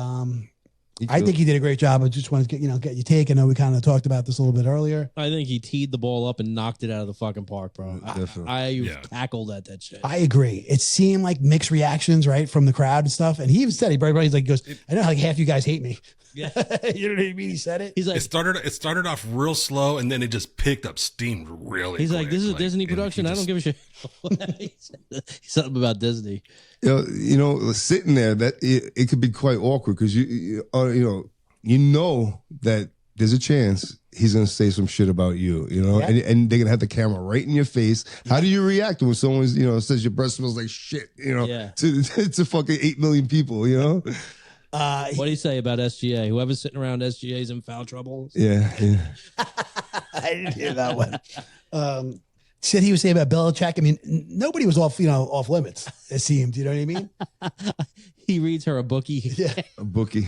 I think he did a great job. I just wanted to get your take. I know we kind of talked about this a little bit earlier. I think he teed the ball up and knocked it out of the fucking park, bro. I cackled at that shit. I agree. It seemed like mixed reactions, right, from the crowd and stuff. And he even said, he's like, I know like half you guys hate me. Yeah. You know what I mean? He said it. He's like, It started off real slow, and then it just picked up steam really. he's like, quick. this is a Like, Disney and he production. I don't just- give a shit. He said something about Disney. Sitting there, that it could be quite awkward because you know that there's a chance he's gonna say some shit about you, and they're gonna have the camera right in your face. How do you react when someone's says your breath smells like shit? To fucking 8 million people, What do you say about SGA? Whoever's sitting around SGA is in foul trouble. Yeah. I didn't hear that one. Said he was saying about Belichick. I mean, nobody was off limits. It seemed. You know what I mean? He reads her a bookie. Yeah. A bookie.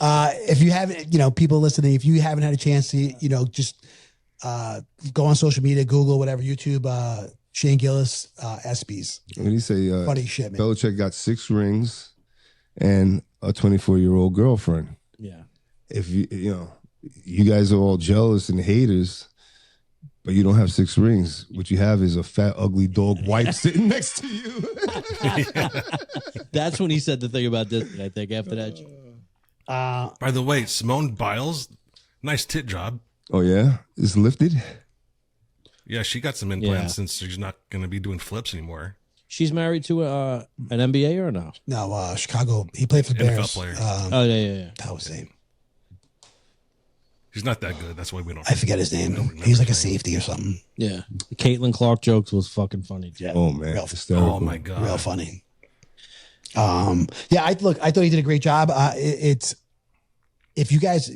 If you haven't, people listening, if you haven't had a chance to, just go on social media, Google, whatever, YouTube, Shane Gillis, ESPYs. What do you say? Funny shit, man. Belichick got 6 rings and a 24-year-old girlfriend. Yeah. If you guys are all jealous and haters, but you don't have 6 rings. What you have is a fat, ugly dog wife sitting next to you. That's when he said the thing about Disney, I think, after that. By the way, Simone Biles, nice tit job. Oh yeah, it's lifted. Yeah, she got some implants since she's not going to be doing flips anymore. She's married to an NBA or no? No, Chicago. He played for the NFL Bears. player. Oh, yeah. That was his name. He's not that good. That's why we don't. I forget his name. don't remember He's like a his name. safety or something. Yeah. The Caitlin Clark jokes was fucking funny. Yeah. Oh man, Real, hysterical. Oh my god. real funny. I thought he did a great job. It's if you guys,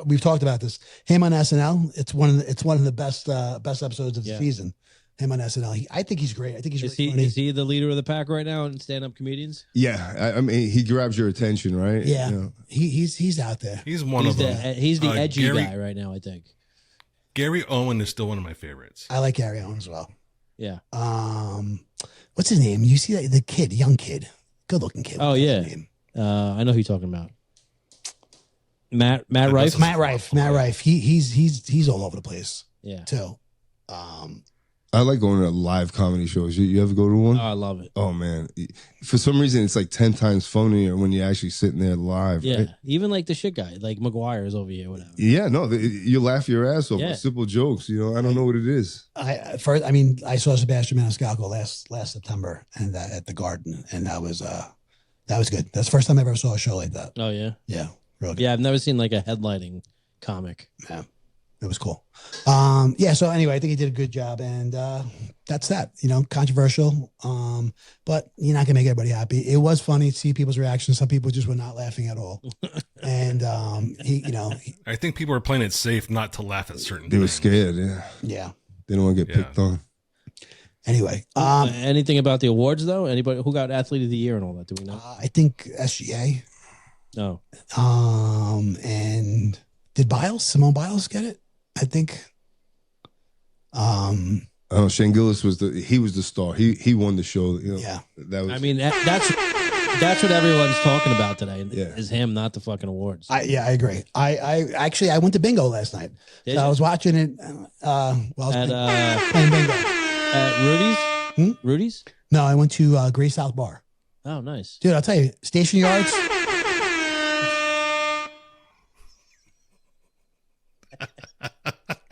we've talked about this. Him on SNL. It's one of the best episodes of the season. Him on SNL. I think he's great. I think he's really funny. Is he the leader of the pack right now in stand-up comedians? Yeah, I mean, he grabs your attention, right? Yeah, he's out there. He's one of them. He's the edgy Gary- guy right now, I think. Gary Owen is still one of my favorites. I like Gary Owen as well. Yeah. What's his name? You see that the young kid, good looking kid. Oh, What's yeah. his name? I know who you're talking about. Matt Rife. doesn't- Matt Rife. He's all over the place Yeah. too. I like going to live comedy shows. You ever go to one? Oh, I love it. Oh man, for some reason it's like 10 times funnier when you're actually sitting there live. Yeah. Right? Even like the shit guy, like McGuire's over here, whatever. Yeah, no, you laugh your ass off. Yeah. Simple jokes. I don't know what it is. I saw Sebastian Maniscalco last September and at the Garden, and that was good. That's the first time I ever saw a show like that. Oh, yeah. Yeah, real good. Yeah, I've never seen like a headlining comic. Yeah, it was cool. So anyway, I think he did a good job, and that's that. Controversial, but you're not gonna make everybody happy. It was funny to see people's reactions. Some people just were not laughing at all, and I think people are playing it safe not to laugh at certain They were things. scared. Yeah, yeah. they don't want to get Yeah. picked on. Anyway, Anything about the awards though? Anybody who got athlete of the year and all that? Do we know? I think SGA. No. And did Simone Biles get it? I think. Oh, Shane Gillis was the star. He won the show. Yeah. That was. I mean, that's what everyone's talking about today. Yeah. Is him, not the fucking awards. I agree. I went to bingo last night. Did So I you? was watching it while I was At playing bingo. Rudy's. Rudy's. No, I went to Gray South Bar. Oh, nice. Dude, I'll tell you, Station Yards.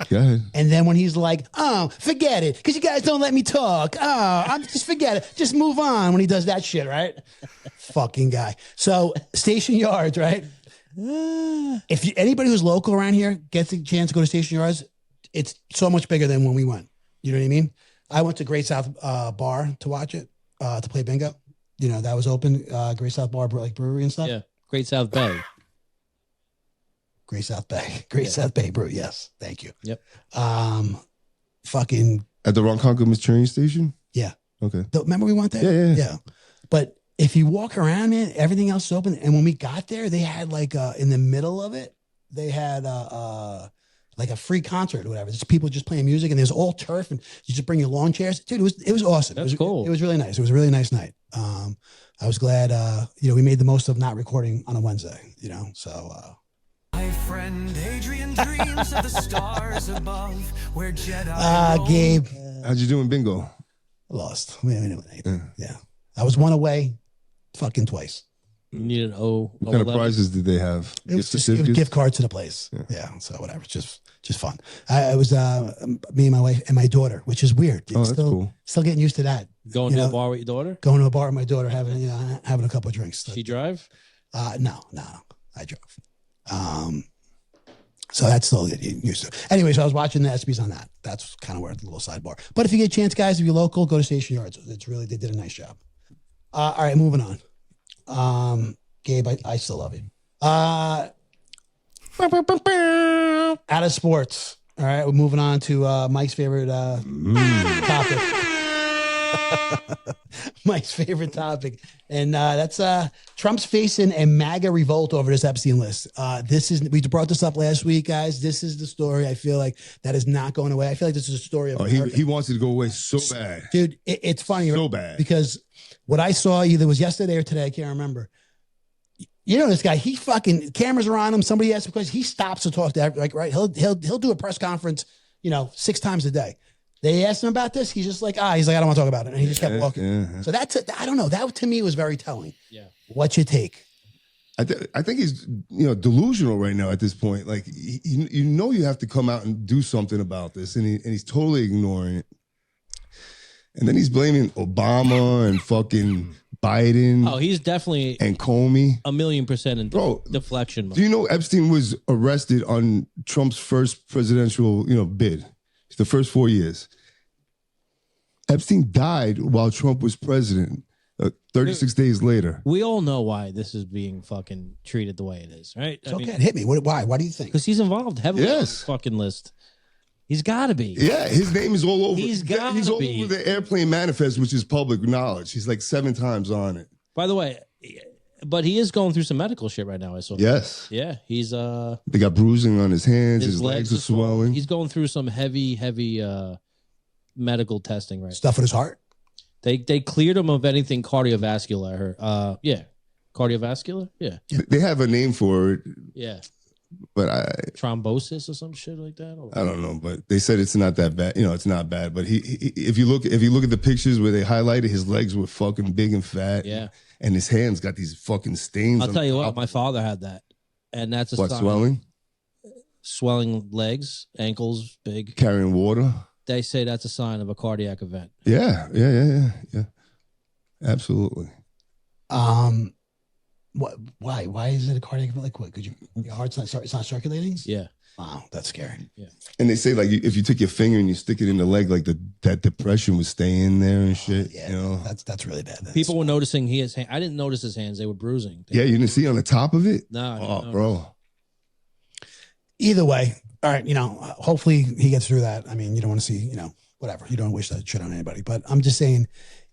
Go ahead. And then when he's like, "Oh, forget it, because you guys don't let me talk. Oh, I'm just forget it. Just move on." When he does that shit, right? Fucking guy. So Station Yards, right? If anybody who's local around here gets a chance to go to Station Yards, it's so much bigger than when we went. You know what I mean? I went to Great South Bar to watch it, to play bingo. That was open. Great South Bar, like brewery and stuff. Yeah. Great South Bay. Great South Bay. Great South Bay Brew. Yes. Thank you. Yep. At the Ronkonkoma train station? Yeah. Okay. Remember we went there? Yeah. But if you walk around, man, everything else is open. And when we got there, they had like in the middle of it, they had like a free concert or whatever. Just people just playing music, and there's all turf, and you just bring your lawn chairs. Dude, it was awesome. That's cool. It was really nice. It was a really nice night. I was glad we made the most of not recording on a Wednesday, so My friend Adrian dreams of the stars above where Jedi Gabe, How'd you do in bingo? lost. Yeah. I was one away fucking twice. You need an O. What kind of prizes did they have? It was gift cards to the place. Yeah. So whatever. Just fun. It was me and my wife and my daughter, which is weird. That's cool. Still getting used to that. Going to a bar with your daughter? Going to a bar with my daughter, having a couple of drinks. She drive? No, I drove. So that's still getting used to. Anyway, so I was watching the ESPYs on that. That's kind of where the little sidebar. But if you get a chance, guys, if you're local, go to Station Yards. They did a nice job. All right, moving on. Gabe, I still love you. Out of sports. All right, we're moving on to Mike's favorite topic. Mike's favorite topic. And that's Trump's facing a MAGA revolt over this Epstein list. We brought this up last week, guys. This is the story. I feel like that is not going away. I feel like this is a story of he wants it to go away so bad. Dude, it's funny. So right? bad. Because what I saw either was yesterday or today, I can't remember. You know this guy, he fucking cameras are on him. Somebody asks a question, he stops to talk to everybody, right? He'll do a press conference, 6 times a day. They asked him about this. He's just like, I don't want to talk about it. And he just kept walking. Yeah. So I don't know. That to me was very telling. Yeah. What's your take? I think he's delusional right now at this point. Like you have to come out and do something about this, and he's totally ignoring it. And then he's blaming Obama and fucking Biden. Oh, he's definitely and Comey. 1,000,000% in Bro, deflection mode. Do you know Epstein was arrested on Trump's first presidential bid? The first 4 years. Epstein died while Trump was president. 36 days later. We all know why this is being fucking treated the way it is, right? It's okay. Hit me. Why? Why do you think? Because he's involved heavily in Yes. this fucking list. He's got to be. Yeah, his name is all over. He's all over the airplane manifest, which is public knowledge. He's like 7 times on it. By the way, but he is going through some medical shit right now. I saw. Yes. Yeah, he's They got bruising on his hands. His legs are swelling. He's going through some heavy medical testing right now. Stuff with his heart? They cleared him of anything cardiovascular, I heard. Yeah. Cardiovascular? Yeah. They have a name for it. Yeah. But thrombosis or some shit like that? I don't know, but they said it's not that bad. It's not bad. But if you look at the pictures where they highlighted, his legs were fucking big and fat. Yeah. And his hands got these fucking stains. I'll tell you what, my father had that. And that's a sign. Swelling? Swelling legs, ankles, big. Carrying water? They say that's a sign of a cardiac event. Yeah. Absolutely. What? Why? Why is it a cardiac event? Like what? Could your heart's it's not circulating? Yeah. Wow, that's scary. Yeah. And they say like if you took your finger and you stick it in the leg, like that depression would stay in there and shit. Yeah, that's really bad. People were noticing I didn't notice his hands; they were bruising. Yeah, you didn't see on the top of it? No. Bro. Either way, all right. Hopefully he gets through that. I mean, you don't want to see, whatever. You don't wish that shit on anybody. But I'm just saying,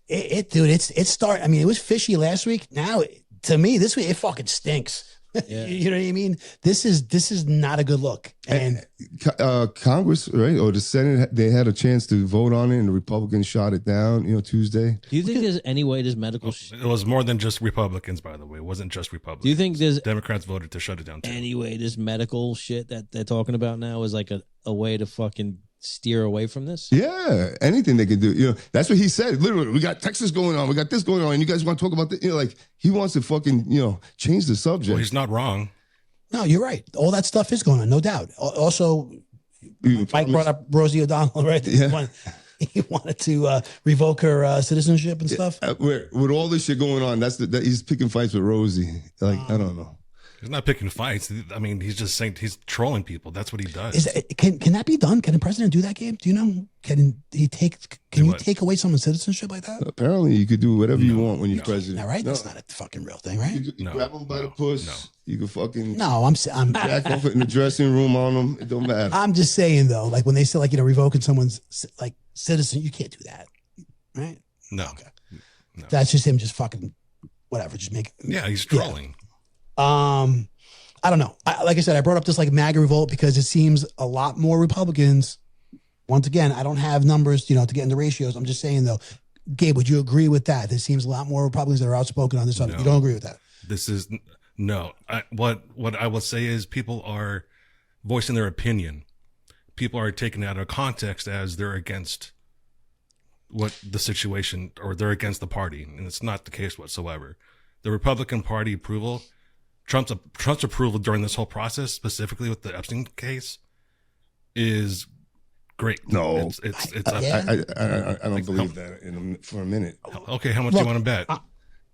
dude. It was fishy last week. Now, to me, this week it fucking stinks. Yeah. You know what I mean? This is not a good look. And Congress, right, or the Senate, they had a chance to vote on it, and the Republicans shot it down. Tuesday. Do you think there's any way this medical? It was more than just Republicans, by the way. It wasn't just Republicans. Do you think there's Democrats voted to shut it down too? Anyway, this medical shit that they're talking about now is like a way to fucking steer away from this? Yeah, anything they can do. That's what he said. Literally, we got Texas going on, we got this going on, and you guys want to talk about this? Like he wants to fucking change the subject. Well, he's not wrong. No, you're right. All that stuff is going on, no doubt. Also, Mike brought up Rosie O'Donnell, right? Yeah. He wanted to revoke her citizenship and stuff. With all this shit going on, he's picking fights with Rosie. Like I don't know. He's not picking fights. I mean, he's just saying he's trolling people. That's what he does. Can that be done? Can the president do that, Gabe? Do you know? Can you take away someone's citizenship like that? Apparently, you could do whatever you want when you're president. All right, that's not a fucking real thing, right? You grab him by the puss. No. You can fucking I'm jack off in the dressing room on him. It don't matter. I'm just saying though, like when they say revoking someone's like citizen, you can't do that, right? No. Okay. No. That's just him, just fucking whatever. Just make. Yeah, he's trolling. I don't know. Like I said, I brought up this like MAGA revolt because it seems a lot more Republicans. Once again, I don't have numbers, to get into ratios. I'm just saying though, Gabe, would you agree with that? There seems a lot more Republicans that are outspoken on this subject. You don't agree with that? This is no. What I will say is people are voicing their opinion. People are taken out of context as they're against what the situation or they're against the party, and it's not the case whatsoever. The Republican Party approval, Trump's approval during this whole process, specifically with the Epstein case, is great. No, I don't believe that for a minute. Okay, how much do you want to bet?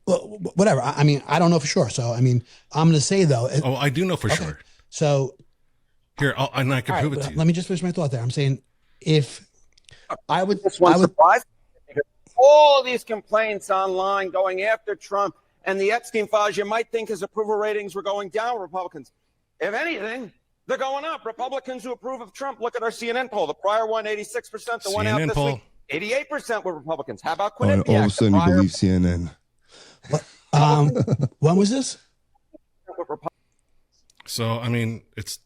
Well, whatever. I mean, I don't know for sure. So, I mean, I'm going to say though. Oh, I do know for sure. So, here, I can prove it to you. Let me just finish my thought there. I'm saying if I would, surprise because all these complaints online going after Trump and the Epstein files, you might think his approval ratings were going down. Republicans, if anything, they're going up. Republicans who approve of Trump. Look at our CNN poll. The prior one, 86%. The one out this week, 88% were Republicans. How about Quinnipiac? All of a sudden, you believe CNN. When was this? So, I mean, it's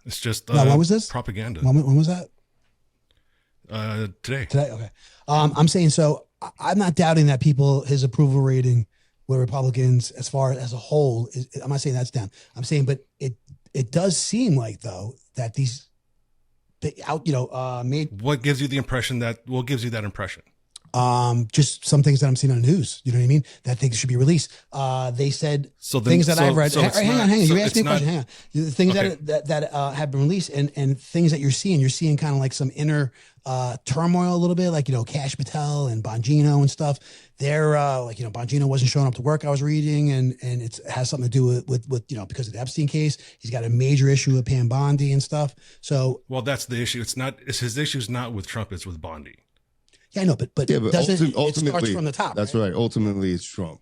just when was this? Propaganda. When was that? Today. Okay. I'm saying so. I'm not doubting that his approval rating with Republicans as far as a whole I'm not saying that's down. I'm saying, but it does seem like though that made. What gives you the impression what gives you that impression? Just some things that I'm seeing on the news. You know what I mean? That things should be released. They said things that I've read. Hang on. You asked me a question. Hang on. The things that have been released and things that you're seeing kind of like some inner turmoil a little bit, like Cash Patel and Bongino and stuff. They're Bongino wasn't showing up to work. I was reading, and it has something to do with because of the Epstein case. He's got a major issue with Pam Bondi and stuff. So that's the issue. It's his issue's not with Trump. It's with Bondi. Yeah, I know, but ultimately, it starts from the top. That's right. Ultimately, it's Trump.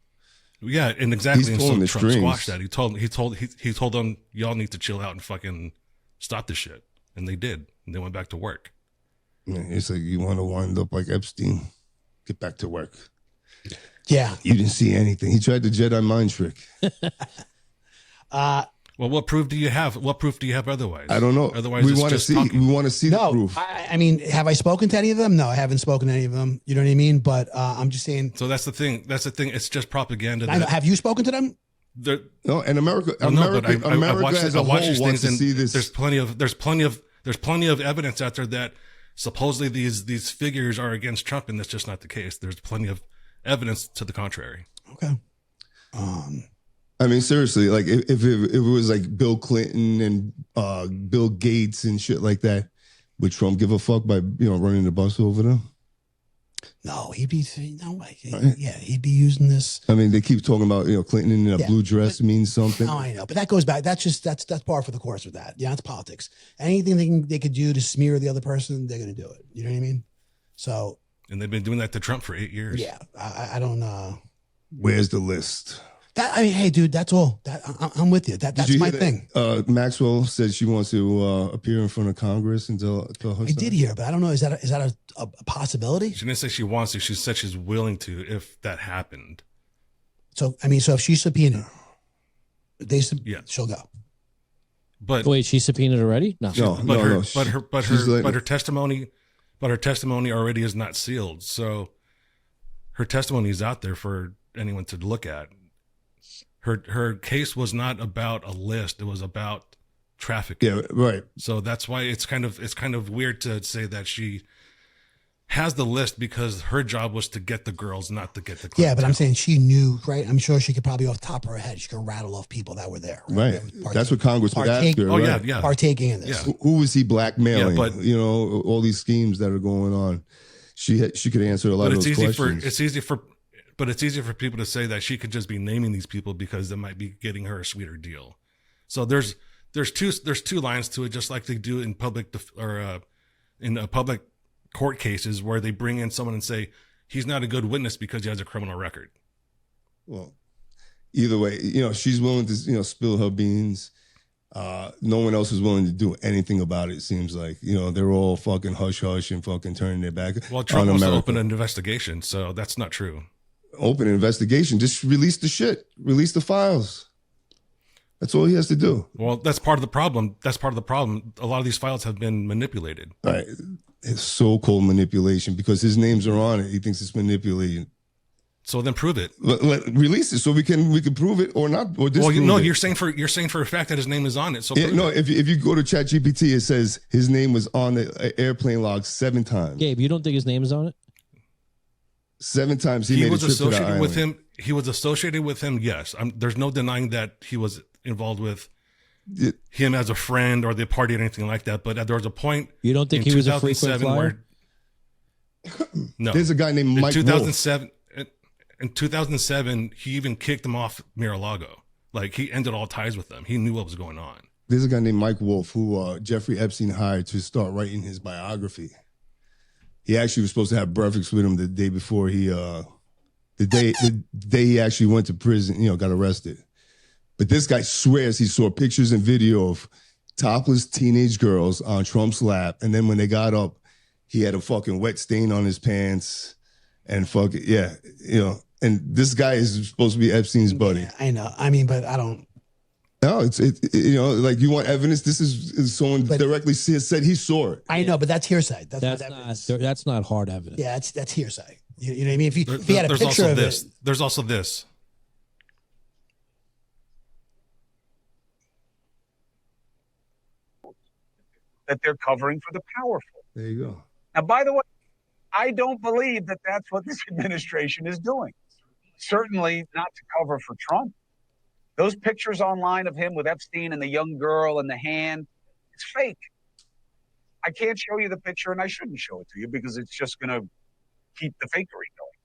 Yeah, and exactly. He's and pulling the Trump strings. squashed that. He told them, y'all need to chill out and fucking stop this shit, and they did, and they went back to work. Yeah, it's like you want to wind up like Epstein. Get back to work. Yeah, you didn't see anything. He tried the Jedi mind trick. Well, what proof do you have? What proof do you have otherwise? I don't know. Otherwise, we want to see. talking. We want to see the proof. I mean, have I spoken to any of them? No, I haven't spoken to any of them. You know what I mean? But I'm just saying. So that's the thing. It's just propaganda. Have you spoken to them? No, in America, I watch as a whole these wants things, to and see this. There's plenty of evidence out there that supposedly these figures are against Trump, and that's just not the case. There's plenty of evidence to the contrary. Okay. I mean, seriously, like if it was like Bill Clinton and Bill Gates and shit like that, would Trump give a fuck by running the bus over them? No, he'd be he'd be using this. I mean, they keep talking about Clinton in a blue dress means something. No, I know, but that goes back. That's par for the course with that. Yeah, it's politics. Anything they could do to smear the other person, they're going to do it. You know what I mean? So. And they've been doing that to Trump for 8 years. Yeah, I don't know. Where's the list? Hey, dude, that's all. I'm with you. That's my thing. Maxwell said she wants to appear in front of Congress and tell her. I did hear, but I don't know. Is that a possibility? She didn't say she wants to. She said she's willing to if that happened. So if she's subpoenaed, she'll go. But wait, she subpoenaed already? No. But her testimony already is not sealed. So her testimony is out there for anyone to look at. Her case was not about a list; it was about trafficking. Yeah, right. So that's why it's kind of weird to say that she has the list because her job was to get the girls, not to get the clientele. Yeah, but I'm saying she knew, right? I'm sure she could probably off the top of her head, she could rattle off people that were there. Right. That's what Congress would ask her. Oh, right? yeah. Partaking in this. Yeah. Who was he blackmailing? Yeah, but, all these schemes that are going on. She could answer a lot of those questions. It's easy for But it's easier for people to say that she could just be naming these people because they might be getting her a sweeter deal. So there's two lines to it, just like they do in public public court cases where they bring in someone and say he's not a good witness because he has a criminal record. Well, either way, she's willing to spill her beans. No one else is willing to do anything about it. It seems like they're all fucking hush hush and fucking turning their back. Well, Trump wants to open an investigation, so that's not true. Open an investigation, just release the shit, release the files. That's all he has to do. Well, that's part of the problem. A lot of these files have been manipulated. Right. It's so-called manipulation because his names are on it. He thinks it's manipulated. So then prove it. Release it so we can prove it or not. Or disprove it. You're saying for a fact that his name is on it. So if you go to ChatGPT, it says his name was on the airplane log 7 times. Gabe, you don't think his name is on it? 7 times he made a trip to the island. With him. He was associated with him. Yes, there's no denying that he was involved with him as a friend or the party or anything like that. But there was a point. You don't think he was a frequent flyer? No. There's a guy named Mike Wolf. 2007. In 2007, he even kicked him off Mar-a-Lago. Like, he ended all ties with them. He knew what was going on. There's a guy named Mike Wolf who Jeffrey Epstein hired to start writing his biography. He actually was supposed to have breakfast with him the day before the day he actually went to prison, got arrested. But this guy swears he saw pictures and video of topless teenage girls on Trump's lap. And then when they got up, he had a fucking wet stain on his pants and and this guy is supposed to be Epstein's buddy. Yeah, I know. I mean, but I don't. No, like you want evidence. This is someone directly said he saw it. I know, but that's hearsay. That's not hard evidence. Yeah, that's hearsay. You know what I mean? If he had a picture of it. There's also this. That they're covering for the powerful. There you go. Now, by the way, I don't believe that that's what this administration is doing. Certainly not to cover for Trump. Those pictures online of him with Epstein and the young girl and the hand, it's fake. I can't show you the picture, and I shouldn't show it to you because it's just going to keep the fakery going.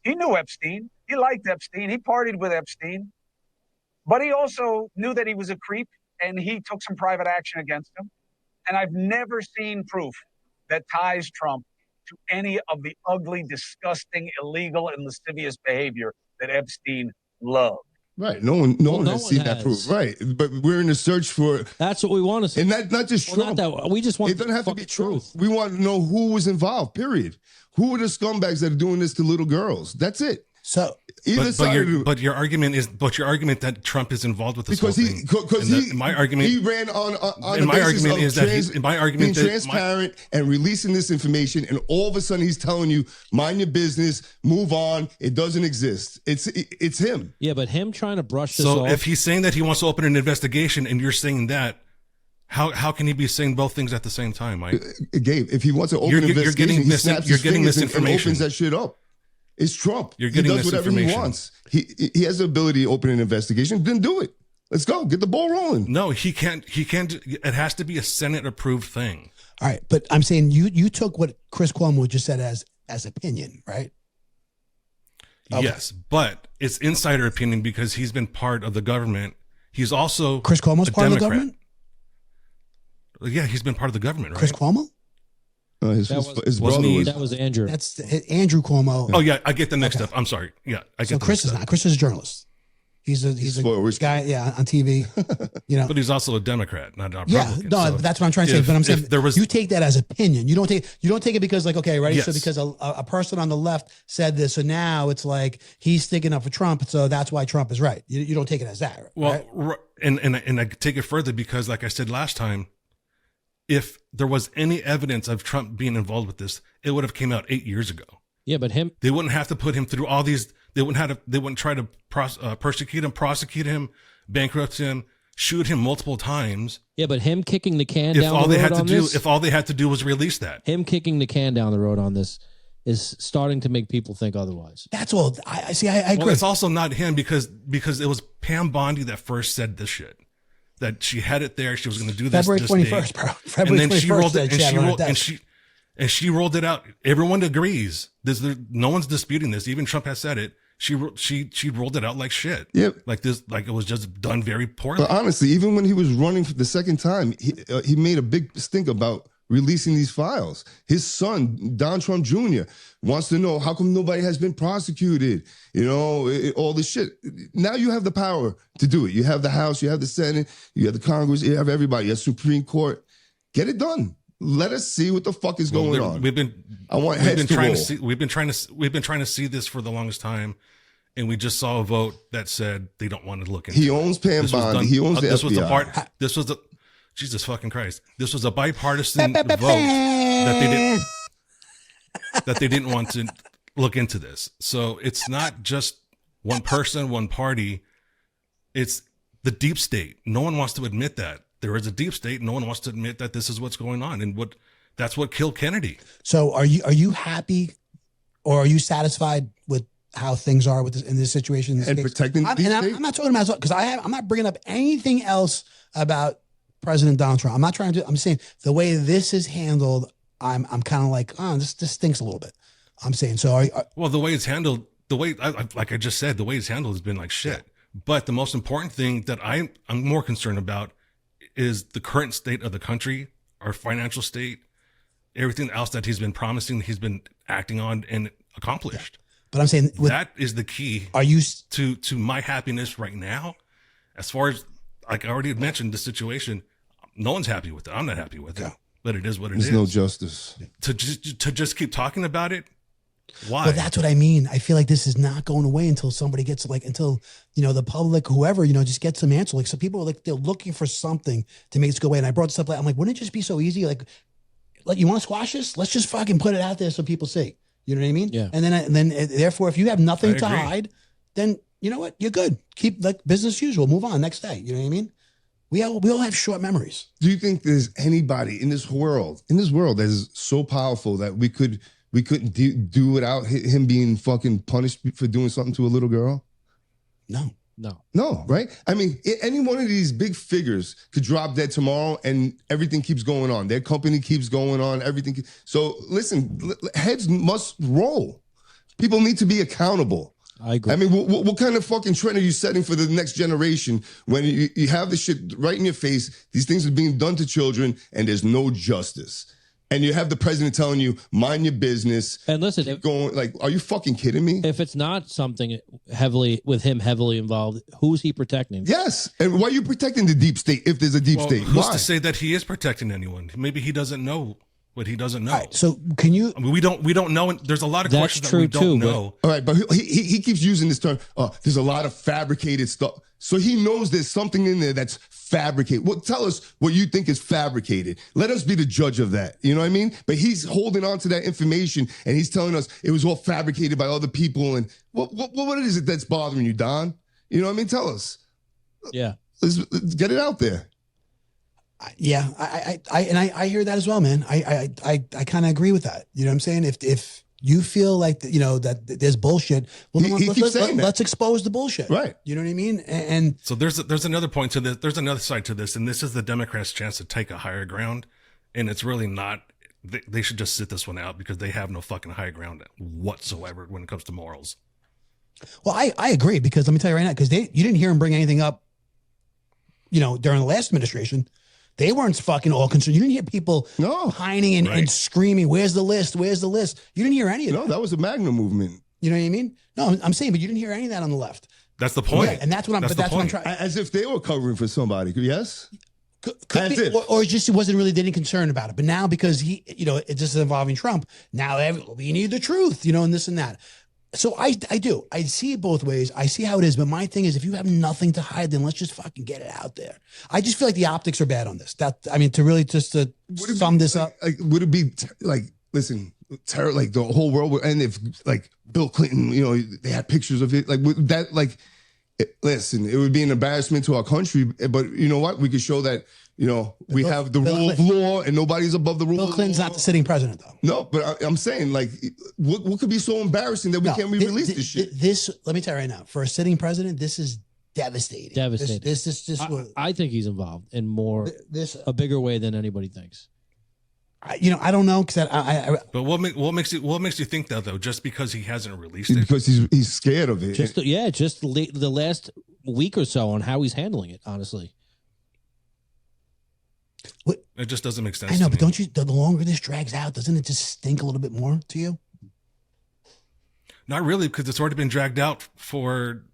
He knew Epstein. He liked Epstein. He partied with Epstein. But he also knew that he was a creep, and he took some private action against him. And I've never seen proof that ties Trump to any of the ugly, disgusting, illegal, and lascivious behavior that Epstein loved. Right. No one has seen that proof. Right. But we're in the search for. That's what we want to see. And not just Trump. We just want. It doesn't have to be truth. We want to know who was involved. Period. Who are the scumbags that are doing this to little girls? That's it. So, but your argument that Trump is involved with this because whole thing. Because my argument he ran on and my argument is that being transparent and releasing this information, and all of a sudden he's telling you, mind your business, move on. It doesn't exist. It's him. Yeah, but him trying to brush this off. So if he's saying that he wants to open an investigation, and you're saying that, how can he be saying both things at the same time, Mike? Gabe, if he wants to open an investigation, he snaps his fingers and opens that shit up. It's Trump. You're getting he does whatever he wants. He has the ability to open an investigation. Then do it. Let's go. Get the ball rolling. No, he can't. It has to be a Senate approved thing. All right, but I'm saying you took what Chris Cuomo just said as opinion, right? Okay. Yes, but it's insider opinion because he's been part of the government. He's also Chris Cuomo's part of the government. Yeah, he's been part of the government, right? Chris Cuomo. His brother was. That was Andrew. That's Andrew Cuomo. Oh yeah, I get the mixed up. I'm sorry. Yeah, I get. So Chris is not. Chris is a journalist. He's a guy, on TV. But he's also a Democrat, not a Yeah, Republican. no, so that's what I'm trying to say. But I'm saying you take that as opinion. You don't take it because like, okay, right? Yes. So because a person on the left said this, so now it's like he's sticking up for Trump, so that's why Trump is right. You don't take it as that. Right? Well, and I take it further because, like I said last time, if there was any evidence of Trump being involved with this, it would have came out 8 years ago. Yeah, but they wouldn't have to put him through all these. They wouldn't try to persecute him, prosecute him, bankrupt him, shoot him multiple times. Yeah, but him kicking the can down the road on this. If all they had to do was release that, him kicking the can down the road on this is starting to make people think otherwise. That's all. I see. I agree. Well, it's also not him because it was Pam Bondi that first said this shit. That she had it there. She was going to do this. February 21st, bro. February 21st. And she rolled it out. Everyone agrees. No one's disputing this. Even Trump has said it. She rolled it out like shit. Yep. Like this, like it was just done very poorly. But honestly, even when he was running for the second time, he made a big stink about releasing these files. His son, Don Trump Jr., wants to know how come nobody has been prosecuted. You know, all this shit. Now you have the power to do it. You have the House, you have the Senate, you have the Congress, you have everybody. You have Supreme Court. Get it done. Let us see what the fuck is going on. We've been trying to see this for the longest time, and we just saw a vote that said they don't want to look into. He owns Pam Bondi. He owns the FBI. Jesus fucking Christ! This was a bipartisan vote that they didn't want to look into this. So it's not just one person, one party. It's the deep state. No one wants to admit that. There is a deep state. No one wants to admit that this is what's going on, and that's what killed Kennedy. So are you happy, or are you satisfied with how things are with this, in this situation? And protecting the deep state? I'm not talking about, because I'm not bringing up anything else about President Donald Trump. I'm not trying to. I'm saying the way this is handled, I'm kind of like, oh, this stinks a little bit. I'm saying so. Well, the way it's handled, like I just said, the way it's handled has been like shit. Yeah. But the most important thing that I'm more concerned about is the current state of the country, our financial state, everything else that he's been promising, he's been acting on and accomplished. But I'm saying that is the key. Are you to my happiness right now? As far as, like I already mentioned, the situation, no one's happy with it. I'm not happy with it, but it is what it is. There's no justice. To just keep talking about it. Why? Well, that's what I mean. I feel like this is not going away until somebody gets until, the public, whoever, just gets some answer. Like, some people are they're looking for something to make this go away. And I brought this up. I'm like, wouldn't it just be so easy? Like you want to squash this? Let's just fucking put it out there so people see. You know what I mean? Yeah. And then therefore, if you have nothing to hide, then you know what? You're good. Keep business as usual. Move on next day. You know what I mean? We all have short memories. Do you think there's anybody in this world that is so powerful that we couldn't do without him being fucking punished for doing something to a little girl? No, right? I mean, any one of these big figures could drop dead tomorrow and everything keeps going on. Their company keeps going on, everything. So listen, heads must roll. People need to be accountable. I agree. I mean, what kind of fucking trend are you setting for the next generation when you have this shit right in your face? These things are being done to children and there's no justice. And you have the president telling you, mind your business. And listen, are you fucking kidding me? If it's not something heavily involved, who's he protecting? Yes. And why are you protecting the deep state if there's a deep state? Who's why? to say that he is protecting anyone? Maybe he doesn't know what he doesn't know. All right, so can you? I mean, we don't know. And there's a lot of That's questions that we don't know. All right, but he keeps using this term. There's a lot of fabricated stuff. So he knows there's something in there that's fabricated. Well, tell us what you think is fabricated. Let us be the judge of that. You know what I mean? But he's holding on to that information and he's telling us it was all fabricated by other people. And what is it that's bothering you, Don? You know what I mean? Tell us. Yeah. Let's get it out there. Yeah, I hear that as well, man. I kind of agree with that. You know what I'm saying? If you feel like that there's bullshit, well, let's expose the bullshit, right? You know what I mean? And so there's another point to this. There's another side to this, and this is the Democrats' chance to take a higher ground, and it's really not. They should just sit this one out because they have no fucking high ground whatsoever when it comes to morals. Well, I agree, because let me tell you right now, because you didn't hear him bring anything up, during the last administration. They weren't fucking all concerned. You didn't hear people pining and screaming, "Where's the list? Where's the list?" You didn't hear any of that. No, that was a Magna movement. You know what I mean? No, I'm saying, but you didn't hear any of that on the left. That's the point. Yeah, and that's what I'm trying. As if they were covering for somebody. Yes. Could be, or just it wasn't really any concern about it. But now, because it's just involving Trump, now we need the truth, and this and that. So I do. I see it both ways. I see how it is. But my thing is, if you have nothing to hide, then let's just fucking get it out there. I just feel like the optics are bad on this. To really just to sum this up. Would it be listen, terror, like the whole world would end if Bill Clinton, they had pictures of it. Would that listen, it would be an embarrassment to our country. But you know what? We could show that, we have the rule of law and nobody's above the rule of law. Bill Clinton's not the sitting president, though. No, but I'm saying, what could be so embarrassing that we can't release this shit? Let me tell you right now, for a sitting president, this is devastating. I think he's involved in a bigger way than anybody thinks. I don't know because But what makes you think that though? Just because he hasn't released it? Because he's scared of it. Just the last week or so on how he's handling it. Honestly, It just doesn't make sense. I know, to but me. don't you? The longer this drags out, doesn't it just stink a little bit more to you? Not really, because it's already been dragged out for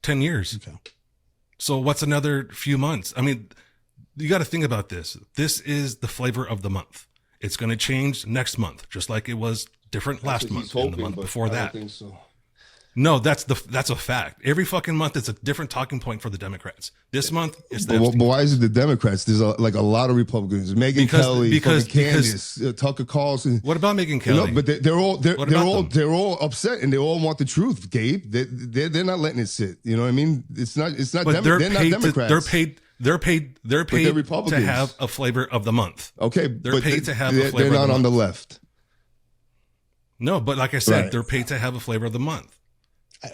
10 years. Okay. So what's another few months? I mean, you got to think about this. This is the flavor of the month. It's going to change next month, just like it was different last month and the month before that. I don't think so. No, that's a fact. Every fucking month, it's a different talking point for the Democrats. This month, it's the But why is it the Democrats? There's a lot of Republicans. Megyn Kelly, Candace, Tucker Carlson. What about Megyn Kelly? But they're all upset and they all want the truth, Gabe. They're not letting it sit. You know what I mean? It's not. But they're not paid. Democrats. They're paid Republicans. to have a flavor of the month. Okay, they're paid to have a flavor. They're not of the on month. the left. No, but like I said, Right. they're paid to have a flavor of the month.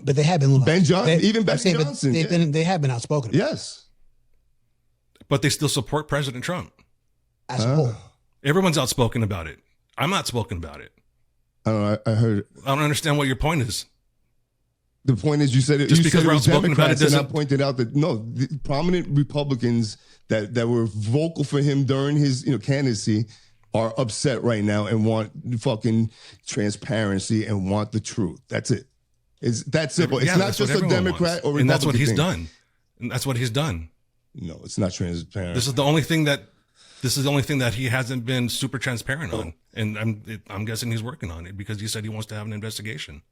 But they have been Ben Johnson, even Ben Johnson. Johnson. They have been outspoken. Yes, But they still support President Trump. As a whole. Everyone's outspoken about it. I'm outspoken about it. I don't know. I heard. I don't understand what your point is. The point is, you said it. Just you because said we're it was outspoken about it Democrats, and I doesn't- pointed out that the prominent Republicans that were vocal for him during his candidacy are upset right now and want fucking transparency and want the truth. That's it. It's that simple. It's Yeah, not that's just what a everyone Democrat wants. or Republican and that's what he's thing. done. And that's what he's done. No, it's not transparent. This is the only thing that he hasn't been super transparent on, and I'm guessing he's working on it because he said he wants to have an investigation.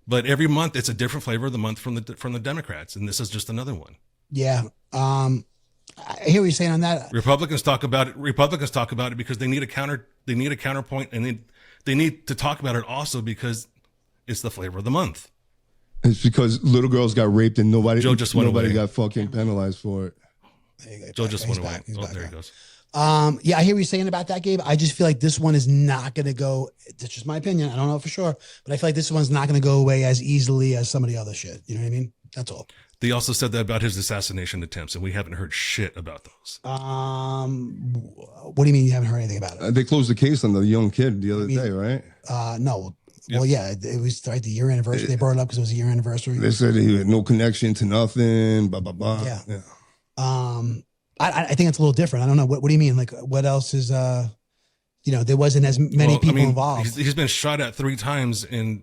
But every month it's a different flavor of the month from the Democrats, and this is just another one. Yeah. I hear what you're saying on that. Republicans talk about it because they need a counterpoint, and they need to talk about it also because it's the flavor of the month. It's because little girls got raped and nobody away. got fucking penalized for it. Joe just went away. He's back. There he goes. Yeah, I hear what you're saying about that, Gabe. I just feel like this one is not going to go. It's just my opinion. I don't know for sure, but I feel like this one's not going to go away as easily as some of the other shit. You know what I mean? That's all. They also said that about his assassination attempts, and we haven't heard shit about those. What do you mean you haven't heard anything about it? They closed the case on the young kid the other day, right? No. Well, yeah, it was right the year anniversary. They brought it up because it was a year anniversary. They said he had no connection to nothing. Blah blah blah. Yeah. I think it's a little different. I don't know. What do you mean? Like, what else is? There wasn't as many people involved. He's been shot at 3 times, and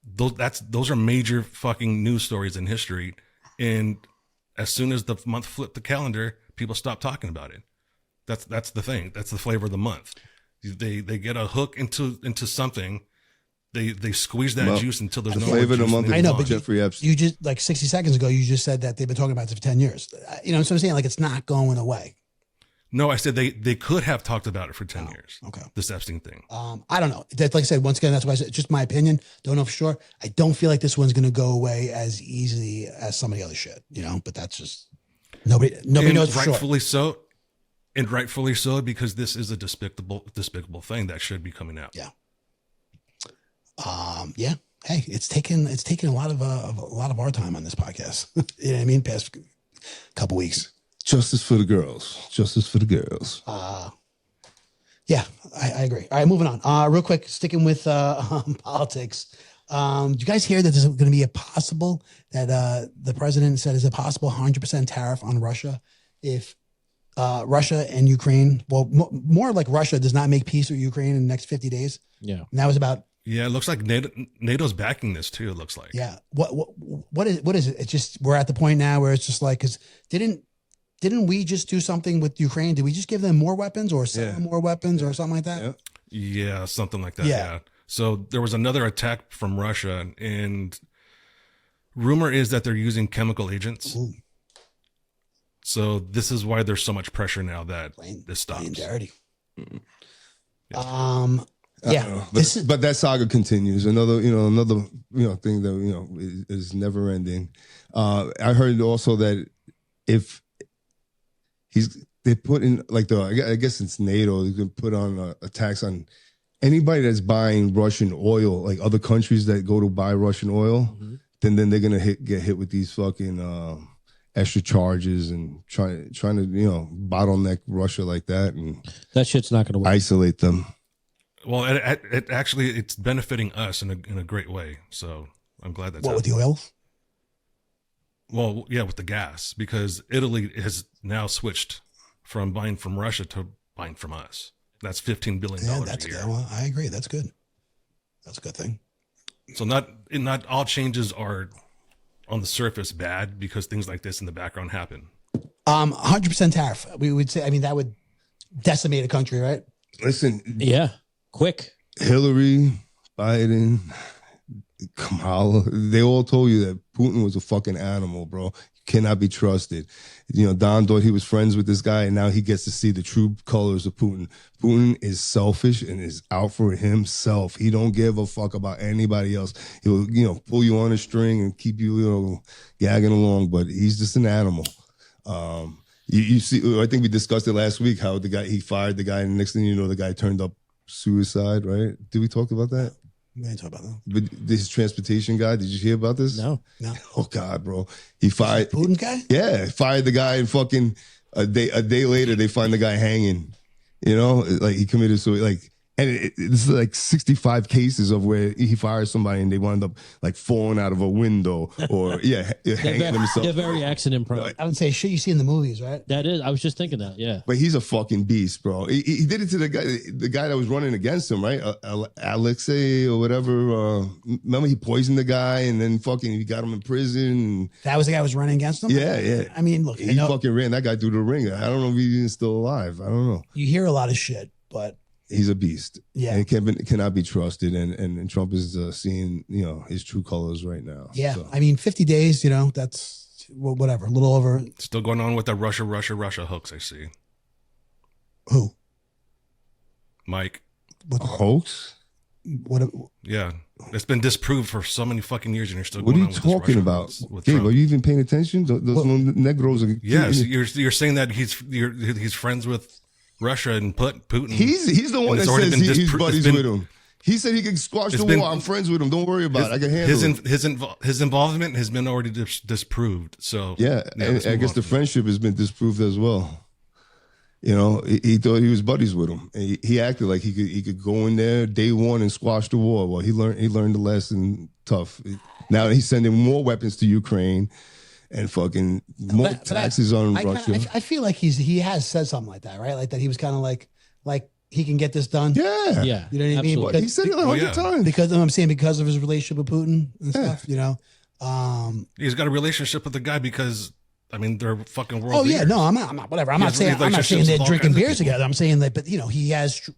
those are major fucking news stories in history. And as soon as the month flipped the calendar, people stopped talking about it. That's the thing. That's the flavor of the month. They get a hook into something. They squeeze that juice until there's no flavor of the month. I know, but Jeffrey Epstein. You just like 60 seconds ago, you just said that they've been talking about it for 10 years. You know what I'm saying? Like, it's not going away. No, I said they could have talked about it for 10 years. Okay. This Epstein thing. I don't know. Like I said, once again, that's why I said it's just my opinion. Don't know for sure. I don't feel like this one's going to go away as easily as some of the other shit, but that's just nobody knows for sure. Rightfully so, because this is a despicable thing that should be coming out. Yeah. Yeah. Hey, it's taken a lot of our time on this podcast. You know what I mean? Past couple weeks. Justice for the girls. Justice for the girls. Yeah, I agree. All right, moving on. Real quick, sticking with politics. Did you guys hear that there's going to be a possible that the president said is a possible 100% tariff on Russia if Russia and Ukraine, well, more like Russia does not make peace with Ukraine in the next 50 days. Yeah. And that was about. Yeah, it looks like NATO's backing this too. It looks like. Yeah. What is it? It's just we're at the point now where it's just like, because didn't we just do something with Ukraine? Did we just give them more weapons or sell them more weapons or something like that? Yeah, something like that. Yeah. Yeah. So there was another attack from Russia, and rumor is that they're using chemical agents. Ooh. So this is why there's so much pressure now that this stops. Plain dirty. Yeah, but that saga continues. Another thing that is never ending. I heard also that if they put in I guess it's NATO, they can put on a tax on anybody that's buying Russian oil, like other countries that go to buy Russian oil. Mm-hmm. Then they're gonna get hit with these fucking extra charges and trying to bottleneck Russia like that and That shit's not going to work. isolate them. Well, it actually it's benefiting us in a great way. So I'm glad that's What with the happening. oil? Well, yeah, with the gas, because Italy has now switched from buying from Russia to buying from us. That's $15 billion Yeah, a that's year. good. Well, I agree. That's good. That's a good thing. So not all changes are on the surface bad, because things like this in the background happen. 100% tariff. We would say. I mean, that would decimate a country, right? Listen, Yeah, quick. Hillary, Biden, Kamala, they all told you that Putin was a fucking animal, bro. Cannot be trusted. Don thought he was friends with this guy, and now he gets to see the true colors of Putin. Putin is selfish and is out for himself. He don't give a fuck about anybody else. He'll, pull you on a string and keep you, gagging along, but he's just an animal. You see, I think we discussed it last week, how he fired the guy, and next thing you know, the guy turned up suicide, right? Did we talk about that? We didn't talk about that. But his transportation guy, did you hear about this? No. Oh God, bro. He fired Putin guy? Yeah, fired the guy, and fucking a day later they find the guy hanging. Like he committed suicide. And this is like 65 cases of where he fires somebody and they wind up like falling out of a window or hanging themselves. They're very accident prone. I would say shit you see in the movies, right? That is. I was just thinking that. Yeah. But he's a fucking beast, bro. He did it to the guy that was running against him, right? Alexei or whatever. Remember he poisoned the guy and then fucking he got him in prison. That was the guy who was running against him? Yeah. I mean, look, he fucking ran that guy through the ringer. I don't know if he's still alive. I don't know. You hear a lot of shit, but he's a beast. Yeah. And cannot be trusted. And Trump is seeing, his true colors right now. yeah, So. I mean, 50 days, that's whatever, a little over. Still going on with the Russia hooks, I see. Who? Mike. What? Hoax? What? Yeah. It's been disproved for so many fucking years and you're still What going are on you with this talking Russia about? hooks with Gabe, Trump. are you even paying attention? Those little Negros are... Yes, you're saying that he's friends with Russia and Putin. He's the one that says he's buddies with him. He said he can squash the war. I'm friends with him. Don't worry about it. I can handle it. His involvement has been already disproved. So and I guess the friendship has been disproved as well. He thought he was buddies with him. And he acted like he could go in there day one and squash the war. Well, he learned the lesson tough. Now he's sending more weapons to Ukraine. And fucking more taxes on Russia. I feel like he has said something like that, right? Like that he was kind of like he can get this done. Yeah. Yeah. You know what I mean? He said it 100 times. Because I'm saying because of his relationship with Putin and stuff, He's got a relationship with the guy because they're fucking world. Oh yeah, leaders. no, I'm not. Whatever. I'm He not has saying relationships they're with all drinking kinds of beers people. together. I'm saying that, but he has.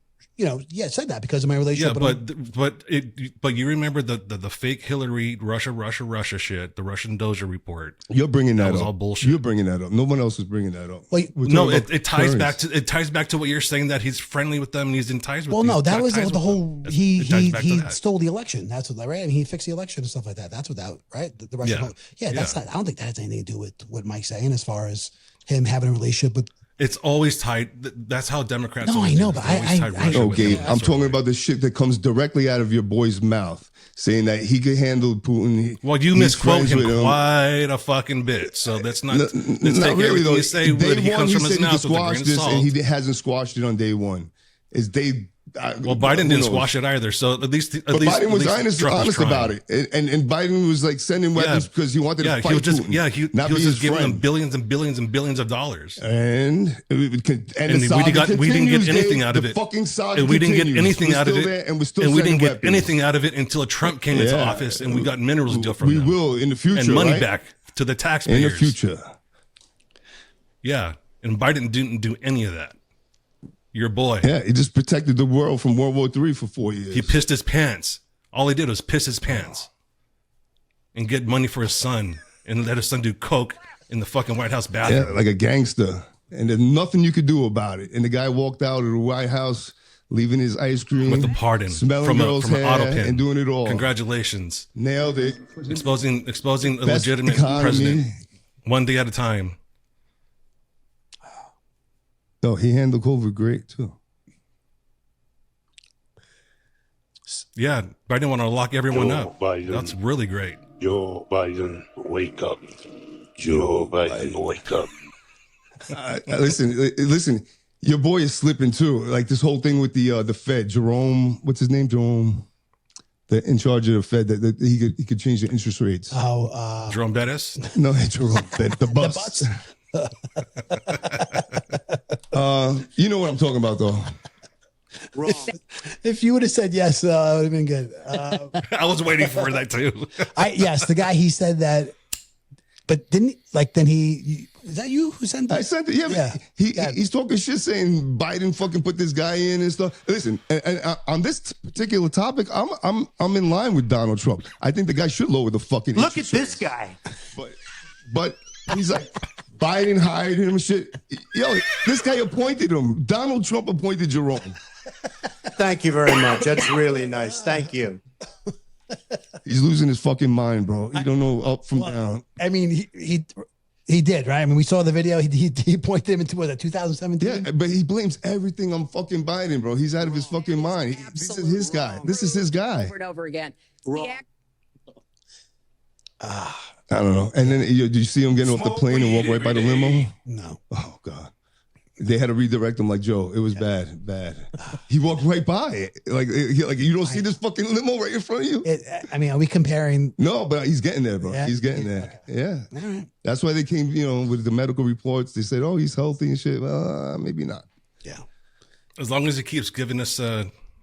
Said that because of my Yeah, relationship. but you remember the fake Hillary Russia shit, the Russian Doja report. You're bringing that was up. all bullshit. You're bringing that up. No one else is bringing that up. Wait, No, it ties back to what you're saying, that he's friendly with them and he's in ties with. well, no, that was ties the with whole. them. He It ties back to he that. stole the election. That's what right. I mean, he fixed the election and stuff like that. That's what that right. The Russian Yeah. vote. Yeah, that's Yeah. not. I don't think that has anything to do with what Mike's saying as far as him having a relationship with. It's always tied. That's how Democrats. No, always I know, do. but They always I- tie I- Russia with Okay, them. I'm talking about the shit that comes directly out of your boy's mouth, saying that he could handle Putin. Well, you He's misquote friends him with quite a fucking bit, so let's not. Let's Not take really everything though. you say Day when he one, comes from said his he could mouth with a squash grain of this, salt. and he hasn't squashed it on day one. It's day. Well, Biden didn't squash it either, so at least. But Biden was honest Trump was about trying. it, and Biden was like sending weapons because he wanted to fight he was just Putin. he not was be just his giving them friend. billions and billions and billions of dollars. And the And saga we didn't get continues, anything Dave. out of The it. fucking saga And we didn't get continues. anything We're out of still it. there, and we're still And we didn't sending get weapons. anything out of it until Trump came into office, and we got minerals deal from We them. will in the future, and money right? back to the taxpayers in the future. Yeah, and Biden didn't do any of that. Your boy. Yeah, he just protected the world from World War III for 4 years. He pissed his pants. All he did was piss his pants and get money for his son and let his son do coke in the fucking White House bathroom. Yeah, like a gangster. And there's nothing you could do about it. And the guy walked out of the White House, leaving his ice cream. With a pardon smelling from girls' an auto hair, pin. and doing it all. Congratulations. Nailed it. Exposing a Best legitimate economy. president. One day at a time. No, he handled COVID great, too. Yeah, Biden want to lock everyone up. Biden. That's really great. Joe Biden, wake up. Joe Biden, wake up. Listen. Your boy is slipping too. Like this whole thing with the Fed, Jerome. What's his name? Jerome, in charge of the Fed. That he could change the interest rates. Jerome Bettis. No, Jerome. The bus. You know what I'm talking about, though. Wrong. If you would have said yes, it would have been good. I was waiting for that too. Yes, the guy, he said that, but didn't then he? Is that you who sent that? I sent it. Yeah. He's talking shit, saying Biden fucking put this guy in and stuff. Listen, and on this particular topic, I'm in line with Donald Trump. I think the guy should lower the fucking. Look at this guy. But he's like, Biden hired him and shit. Yo, this guy appointed him. Donald Trump appointed Jerome. Thank you very much. That's really nice. Thank you. He's losing his fucking mind, bro. He don't know up from down. I mean, he did, right? I mean, we saw the video. He pointed him into, 2017? Yeah, but he blames everything on fucking Biden, bro. He's out of his fucking mind. This is his guy. This is his guy. Over and over again. I don't know. And then did you see him getting off the plane and walk right by the limo? No. Oh, God. They had to redirect him like, Joe, it was bad. He walked right by it. Like you don't see this fucking limo right in front of you? I mean, are we comparing? No, but he's getting there, bro. Yeah. He's getting there. Yeah. All right. That's why they came, with the medical reports. They said, oh, he's healthy and shit. Well, maybe not. Yeah. As long as he keeps giving us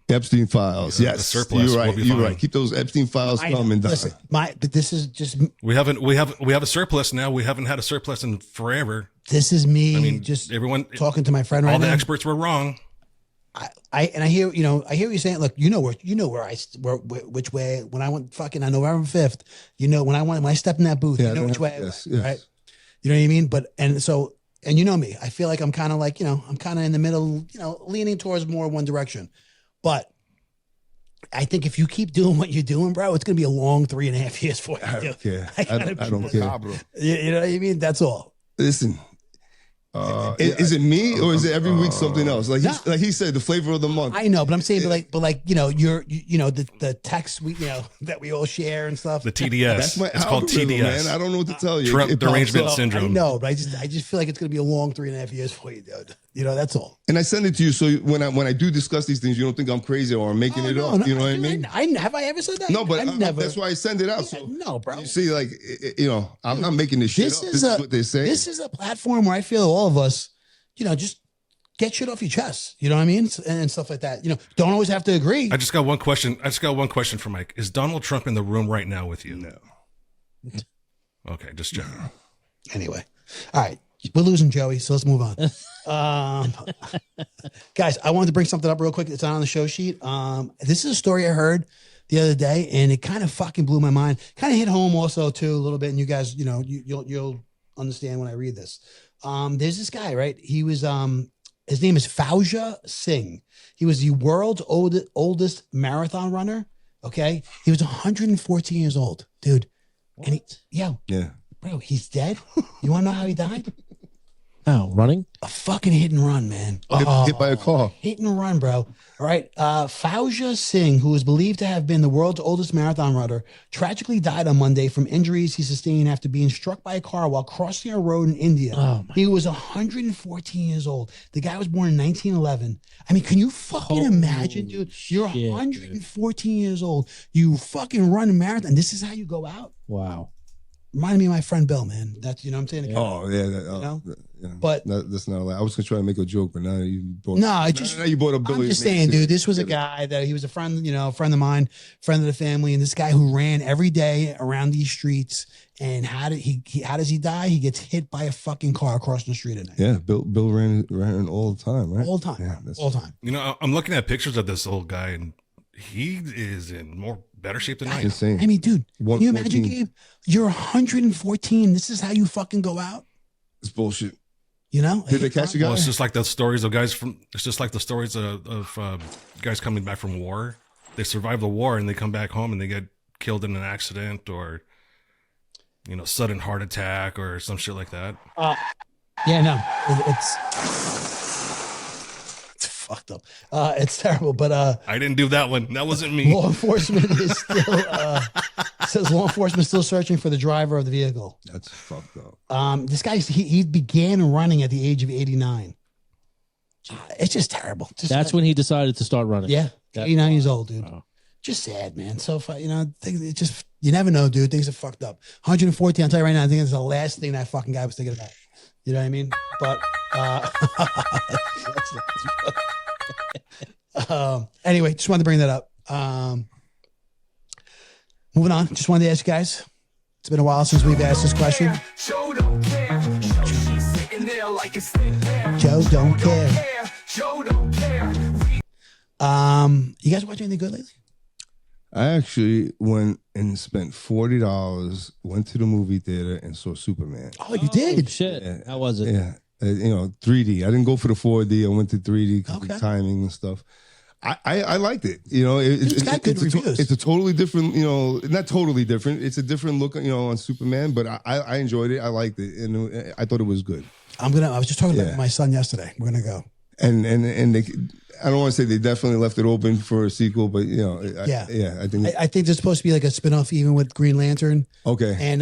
Epstein files. Yes. surplus, You're right. we'll be You're fine. right. Keep those Epstein files coming. Listen, but this is just. we have a surplus now. We haven't had a surplus in forever. This is me. I mean, just everyone talking to my friend right now. All the experts were wrong. I hear what you're saying. Look, which way when I went fucking on November 5th, when I stepped in that booth, which way, yes. Right? You know what I mean? But and you know me, I feel like I'm kind of like I'm kind of in the middle, leaning towards more one direction. But I think if you keep doing what you're doing, bro, it's gonna be a long 3.5 years for you. I don't care. I don't care. You know what I mean? That's all. Listen. Is it me or is it every week something else? Like he said, the flavor of the month. I know, but I'm saying, but you're the text that we all share and stuff. The TDS. That's my it's called TDS. Man. I don't know what to tell you. Trump derangement syndrome. I know, but I just feel like it's gonna be a long 3.5 years for you, dude. That's all. And I send it to you so when I do discuss these things, you don't think I'm crazy or I'm making it up. You know what I mean? Have I ever said that? No, but I never. That's why I send it out. So no, bro. You see, I'm not making this shit up. This is what they say. This is a platform where I feel all of us, just get shit off your chest. You know what I mean? And stuff like that. Don't always have to agree. I just got one question for Mike. Is Donald Trump in the room right now with you? No. Okay, just checking. Anyway. All right. We're losing Joey, so let's move on. Guys, I wanted to bring something up real quick. It's not on the show sheet. This is a story I heard the other day, and it kind of fucking blew my mind. Kind of hit home also, too, a little bit. And you guys, you'll understand when I read this. There's this guy, right? He was, his name is Fauja Singh. He was the world's oldest marathon runner. Okay. He was 114 years old, dude. What? And yeah. Bro, he's dead. You want to know how he died? Oh, running? A fucking hit and run, man. Hit by a car. Hit and run, bro. All right. Fauja Singh, who is believed to have been the world's oldest marathon runner, tragically died on Monday from injuries he sustained after being struck by a car while crossing a road in India. Oh, he was 114 years old. The guy was born in 1911. I mean, can you fucking imagine, dude? You're 114 years old. You fucking run a marathon. This is how you go out? Wow. Reminded me of my friend Bill, man. That's, what I'm saying? Oh, yeah. Yeah. But that's not allowed. I was going to try to make a joke, but now you brought. No, you brought a Billy. I'm just saying, dude. This was a guy that he was a friend, friend of mine, friend of the family, and this guy who ran every day around these streets. And how does he die? He gets hit by a fucking car crossing the street at night. Yeah, Bill ran all the time, right? All the time, yeah, all the time. I'm looking at pictures of this old guy, and he is in better shape than I am. Insane. I mean, dude, can you imagine, Gabe? You're 114. This is how you fucking go out? It's bullshit. Did they catch a guy? Well, it's just like the stories of guys guys coming back from war. They survive the war and they come back home and they get killed in an accident or, sudden heart attack or some shit like that. Yeah, no, it's fucked up. It's terrible, but I didn't do that one. That wasn't me. Law enforcement is says law enforcement still searching for the driver of the vehicle. That's fucked up. This guy, he began running at the age of 89. It's just terrible. That's when he decided to start running. Yeah, 89 years old, dude. Wow. Just sad, man. So, it just, you never know, dude. Things are fucked up. 114, I'll tell you right now, I think it's the last thing that fucking guy was thinking about. You know what I mean? But, anyway, just wanted to bring that up. Moving on. Just wanted to ask you guys. It's been a while since we've asked this question. Joe don't care. She's sitting there like a stick there. Joe don't care. Joe don't care. You guys watch anything good lately? I actually went and spent $40, went to the movie theater and saw Superman. Oh, you did? Shit. Yeah. How was it? Yeah. 3D. I didn't go for the 4D. I went to 3D because of timing and stuff. I liked it. It's got good reviews. It's a totally different, not totally different. It's a different look, on Superman, but I enjoyed it. I liked it. And I thought it was good. I was just talking about my son yesterday. We're going to go. And they, I don't want to say they definitely left it open for a sequel, but I think there's supposed to be like a spinoff even with Green Lantern. Okay. And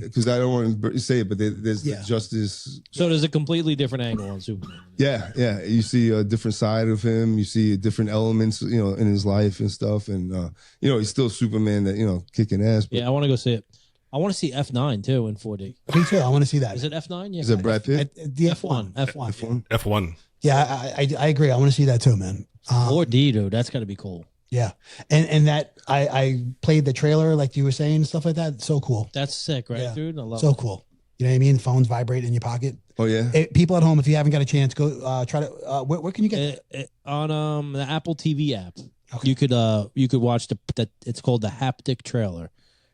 because I don't want to say it, but there's the Justice. So there's a completely different angle on Superman. Yeah. You see a different side of him. You see different elements, in his life and stuff. And he's still Superman that kicking ass. But Yeah, I want to go see it. I want to see F9 too in 4D. Me too. I want to see that. Is it F9? Yeah. Is it Brad Pitt? The F1. F1. Yeah, I agree. I want to see that too, man. 4D, dude. That's got to be cool. Yeah, and that I played the trailer like you were saying and stuff like that. So cool. That's sick, right, dude? I love so it. cool. You know what I mean? Phones vibrate in your pocket. Oh yeah. People at home, if you haven't got a chance, go try to. Where can you get it? On the Apple TV app? Okay. You could watch the it's called the haptic trailer.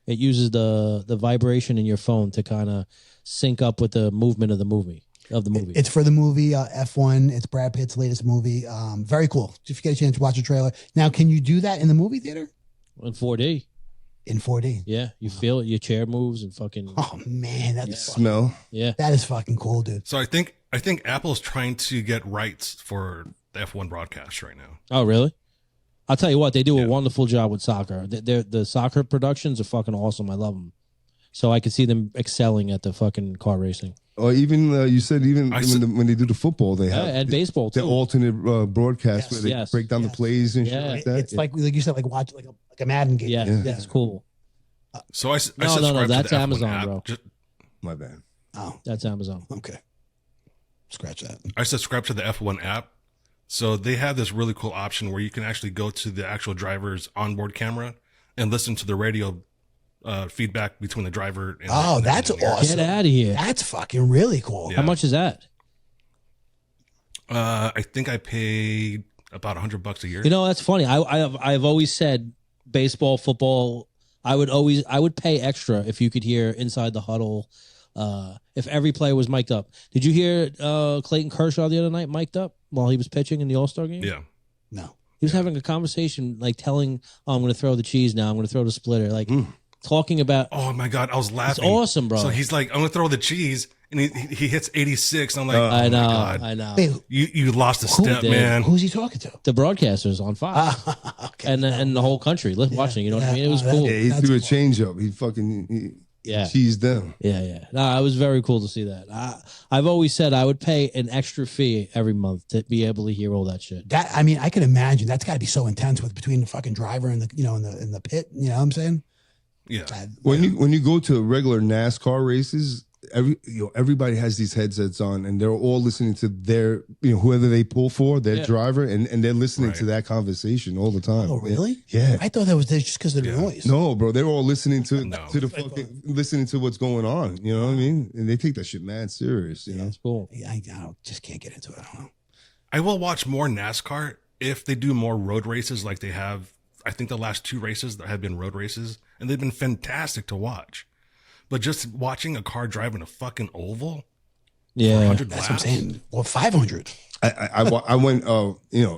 It uses the vibration in your phone to kind of sync up with the movement of the movie. It's for the movie F1. It's Brad Pitt's latest movie. Very cool. If you get a chance to watch a trailer. Now, can you do that in the movie theater? In 4D. In 4D. Yeah, you feel it. Your chair moves and fucking. Oh man, that's smell. Yeah, that is fucking cool, dude. So I think Apple's trying to get rights for the F1 broadcast right now. Oh really? I'll tell you what, they do a wonderful job with soccer. The soccer productions are fucking awesome. I love them. So I could see them excelling at the fucking car racing. Or even you said when they do the football, they have and baseball too. The alternate broadcast where they break down the plays and shit like that. It's like you said, like watch like a Madden game. Yeah, it's cool. So I no, that's to the Amazon, F1 app. bro. My bad. Oh, that's Amazon. Okay, scratch that. I subscribed to the F1 app. So they have this really cool option where you can actually go to the actual driver's onboard camera and listen to the radio feedback between the driver and that's engineer. awesome. Get out of here. That's fucking really cool. Yeah. How much is that? I think I paid about $100 a year. That's funny. I've always said baseball, football. I would pay extra if you could hear inside the huddle. If every player was mic'd up. Did you hear Clayton Kershaw the other night mic'd up while he was pitching in the All Star Game? Yeah. No. He was having a conversation, like telling, I'm going to throw the cheese now. I'm going to throw the splitter. Like talking about. Oh my God. I was laughing. It's awesome, bro. So he's like, I'm going to throw the cheese. And he hits 86. I'm like, I know. My God. I know. Wait, You lost a step, man. who's he talking to? The broadcasters on Fox. Okay. And the whole country watching. You know what I mean? It was cool. Yeah, he That's threw a cool. changeup. He fucking cheesed them. Yeah. No, it was very cool to see that. I've always said I would pay an extra fee every month to be able to hear all that shit. I can imagine that's got to be so intense between the fucking driver and the in the pit. You know what I'm saying? Yeah. When you go to regular NASCAR races, everybody has these headsets on and they're all listening to their whoever they pull for, their driver, and they're listening to that conversation all the time. Oh, really? Yeah. I thought that was just because of the noise. No, bro, they're all listening to the fucking listening to what's going on. You know what I mean? And they take that shit mad serious. You know, That's cool. I just can't get into it. I don't know. I will watch more NASCAR if they do more road races like they have. I think the last 2 races that have been road races, and they've been fantastic to watch. But just watching a car driving a fucking oval, for 100 that's laps. what I'm saying. Well, 500. I went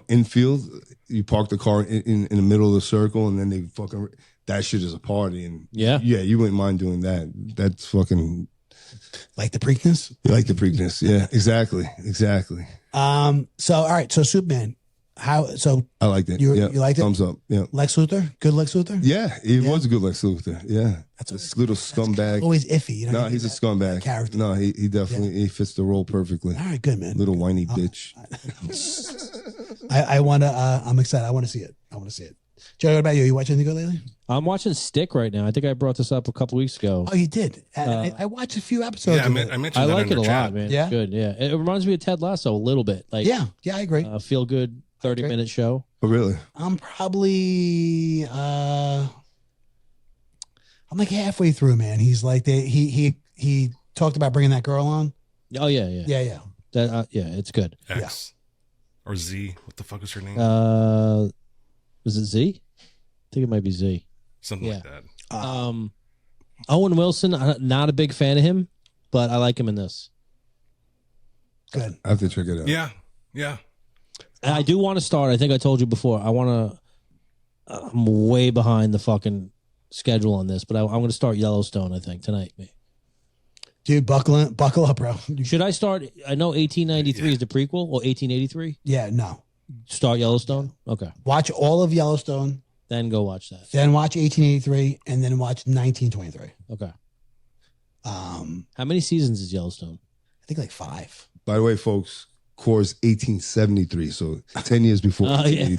infield. You park the car in the middle of the circle, and then they fucking that shit is a party. And you wouldn't mind doing that. That's fucking like the Preakness. You like the Preakness, yeah, exactly. So all right, so Superman, How? So I liked it. You Yeah. liked it? Thumbs up. Yeah. Lex Luthor, good Lex Luthor. Yeah, he was a good Lex Luthor. Yeah, That's this little scumbag. Always iffy. You know, No, he's a scumbag. character. No, he definitely he fits the role perfectly. All right, good man. Little whiny bitch. I want to. I'm excited. I want to see it. Joey, what about you? You watching anything good lately? I'm watching Stick right now. I think I brought this up a couple weeks ago. Oh, you did. I watched a few episodes. Yeah, of it. I mentioned I that like in it our a chat. lot, man. Yeah? It's good. Yeah, it reminds me of Ted Lasso a little bit. Like, Yeah, I agree. feel good 30-minute show. Oh, really? I'm probably. I'm like halfway through, man. He's like he talked about bringing that girl on. Oh yeah. Yeah. That it's good. X or Z. What the fuck is her name? Was it Z? I think it might be Z. Something like that. Owen Wilson. I'm not a big fan of him, but I like him in this. Good. I have to check it out. Yeah. And I do want to start. I think I told you before. I want to. I'm way behind the fucking schedule on this, but I'm going to start Yellowstone. I think tonight. Dude, buckle up, bro. Should I start? I know 1893 is the prequel, or 1883. Yeah, no. Start Yellowstone. Okay. Watch all of Yellowstone, Then go watch that. then watch 1883, and then watch 1923. Okay. I How many seasons is Yellowstone? think like 5. By the way, folks, Core's 1873, so 10 years before. Oh, yeah.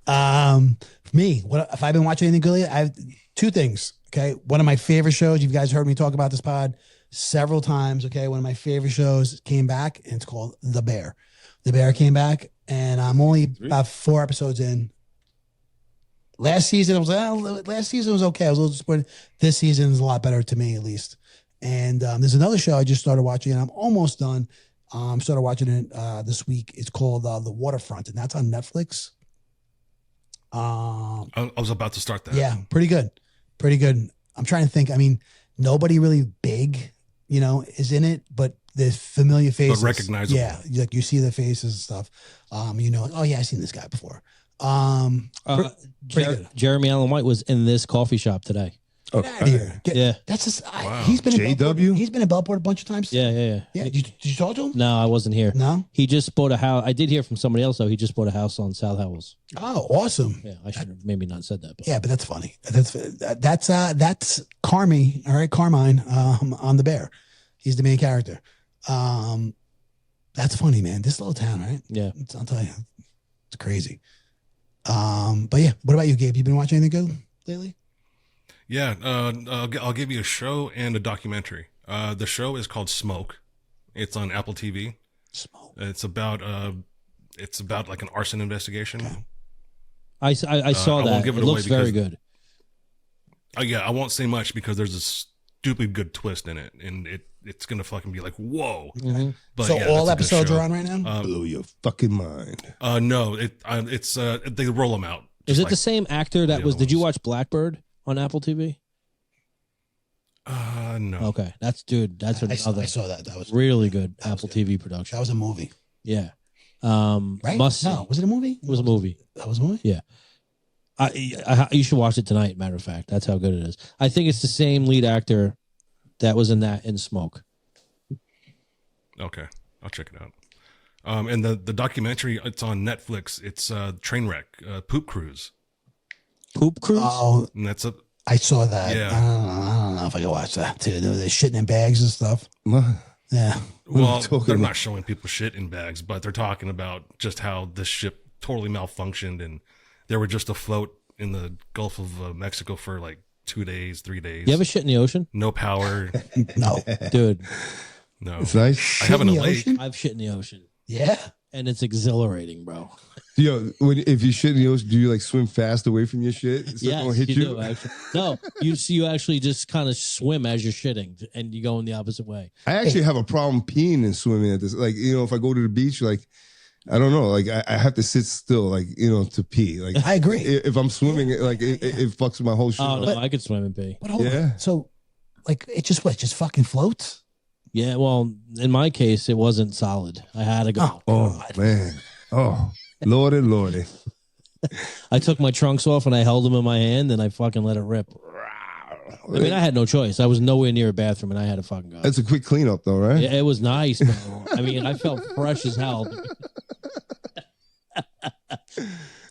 1883. Me, what if I've been watching anything good lately? I have 2 things. Okay, one of my favorite shows. You guys heard me talk about this pod several times. Okay, one of my favorite shows came back, and it's called The Bear. The Bear came back, and I'm only about 4 episodes in. Last season, I was like, last season was okay. I was a little disappointed. This season is a lot better to me, at least. And there's another show I just started watching, and I'm almost done. Started watching it this week. It's called The Waterfront, and that's on Netflix. I was about to start that. Yeah, pretty good. I'm trying to think. I mean, nobody really big, is in it, but the familiar faces, But recognizable. Yeah, like you see the faces and stuff. Oh yeah, I've seen this guy before. Pretty good. Jeremy Allen White was in this coffee shop today. Get out of here. Yeah. That's just. Wow. He's been in JW? Bellport. He's been in Bellport a bunch of times. Yeah. Yeah. Did you talk to him? No, I wasn't here. No. He just bought a house. I did hear from somebody else though. He just bought a house on South Howells. Oh, awesome. Yeah, I should have maybe not said that. But. Yeah, but that's funny. That's Carmi. All right, Carmine on The Bear. He's the main character. That's funny, man. This little town, right? Yeah. I'll tell you, it's crazy. But yeah, what about you, Gabe? You been watching anything good lately? Yeah, I'll give you a show and a documentary. The show is called Smoke. It's on Apple TV. Smoke. It's about like an arson investigation. Okay. I saw I won't that. give It it away looks very because- good. Yeah, I won't say much because there's a stupid good twist in it, and it's gonna fucking be like whoa. Mm-hmm. But So yeah, all that's a good episodes show. are on right now? Blow your fucking mind. No, it's they roll them out. Is just it like the same actor that the was? other Did you ones. watch Blackbird on Apple TV? No. Okay, that's another I saw that. That was really good that was Apple good. TV production. That was a movie. Yeah. Right? Must see. No, was it a movie? It was a movie. That was a movie? Yeah. You should watch it tonight. Matter of fact, that's how good it is. I think it's the same lead actor that was in Smoke. Okay, I'll check it out. And the documentary, it's on Netflix. It's Trainwreck, Poop Cruise, Poop Cruise. Oh, and that's a I saw that. Yeah. I don't know if I can watch that too. They're shitting in bags and stuff. What? Yeah. well, talking they're about? not showing people shit in bags, but they're talking about just how this ship totally malfunctioned, and they were just afloat in the Gulf of Mexico for like 2 days, 3 days. You ever shit in the ocean? No power. No. Dude, No. It's nice. I have in a in the lake. ocean? I've shit in the ocean. Yeah. And it's exhilarating, bro. Yo, if you shit in the ocean, do you like swim fast away from your shit? So it Yes, don't hit you you? do, actually. No, you actually just kind of swim as you're shitting, and you go in the opposite way. I actually have a problem peeing and swimming at this. Like, if I go to the beach, like, I don't know, like I have to sit still, like, to pee. Like, I agree. If I'm swimming, like it fucks my whole shit. Oh, no, up. I could swim and pee. But hold Yeah. on. So, like, it just fucking floats? Yeah, well, in my case, it wasn't solid. I had to go. Oh man. Oh, Lordy. I took my trunks off and I held them in my hand and I fucking let it rip. I mean, I had no choice. I was nowhere near a bathroom, and I had to fucking go. That's a quick cleanup, though, right? It was nice, bro. I mean, I felt fresh as hell.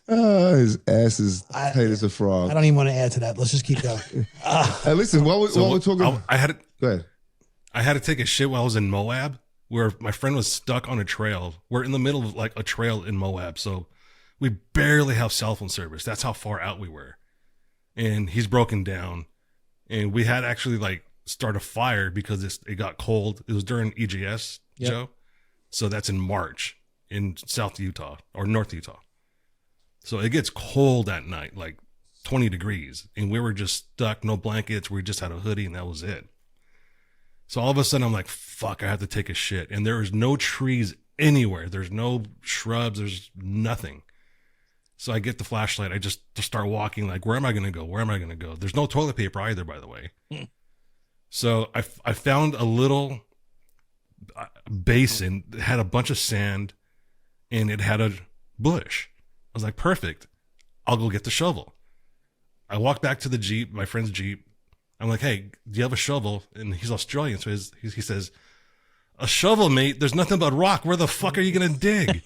His ass is tight as a frog. I don't even want to add to that. Let's just keep going. Hey, listen, while we're talking, go ahead. I had to take a shit while I was in Moab, where my friend was stuck on a trail. We're in the middle of like a trail in Moab, so we barely have cell phone service. That's how far out we were. And he's broken down, and we had actually like start a fire because it got cold. It was during EGS, Yep. Joe. So that's in March in South Utah or North Utah. So it gets cold at night, like 20 degrees. And we were just stuck, no blankets. We just had a hoodie and that was it. So all of a sudden I'm like, fuck, I have to take a shit. And there is no trees anywhere. There's no shrubs. There's nothing. So I get the flashlight. I just start walking like, where am I going to go? Where am I going to go? There's no toilet paper either, by the way. So I found a little basin that had a bunch of sand and it had a bush. I was like, perfect. I'll go get the shovel. I walk back to the Jeep, my friend's Jeep. I'm like, hey, do you have a shovel? And he's Australian. So he says, a shovel, mate. There's nothing but rock. Where the fuck are you going to dig?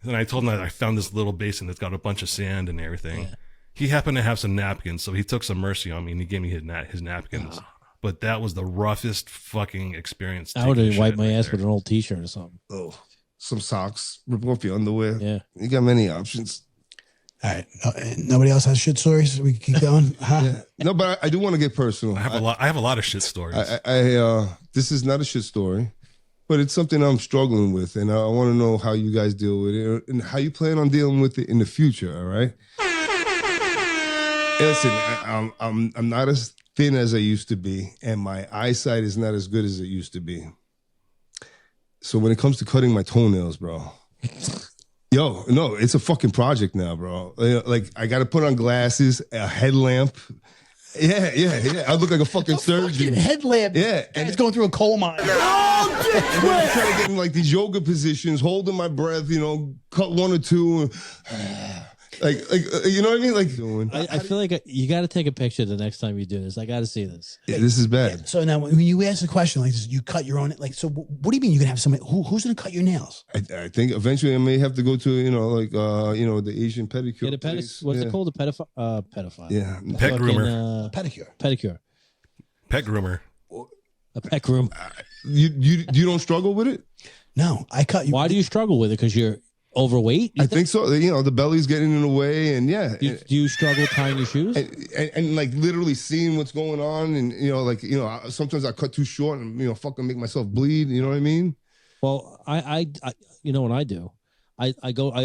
And I told him that I found this little basin that's got a bunch of sand and everything. Yeah. He happened to have some napkins. So he took some mercy on me and he gave me his napkins. But that was the roughest fucking experience. I would have wiped my ass with an old t-shirt or something. Oh, some socks, rip off your underwear. Yeah. You got many options. All right. Nobody else has shit stories? We can keep going. Huh? Yeah. No, but I do want to get personal. I have a lot of shit stories. This is not a shit story, but it's something I'm struggling with, and I want to know how you guys deal with it and how you plan on dealing with it in the future. All right. Listen, I'm not as thin as I used to be, and my eyesight is not as good as it used to be. So when it comes to cutting my toenails, bro, no, it's a fucking project now, bro. Like I got to put on glasses, a headlamp. Yeah. I look like a fucking surgeon. Headlamp. Yeah, and it's going through a coal mine. And I'm trying to get in like these yoga positions, holding my breath. Cut one or two. Like you know what I mean? Like I feel like you got to take a picture the next time you do this. I got to see this. Yeah, this is bad. Yeah. So now when you ask a question like this, you cut your own. Like, so what do you mean you're gonna have somebody who's gonna cut your nails? I think eventually I may have to go to the Asian pedicure. Get a place. What's it called? A pedophile. Yeah, pet groomer. Pedicure. Pet groomer. A pet groom. You don't struggle with it? No, I cut you. Why do you struggle with it? Because you're overweight? I think so. The belly's getting in the way, and yeah. Do you struggle tying your shoes? And like literally seeing what's going on, and sometimes I cut too short and fucking make myself bleed. You know what I mean? Well, I you know what I do? I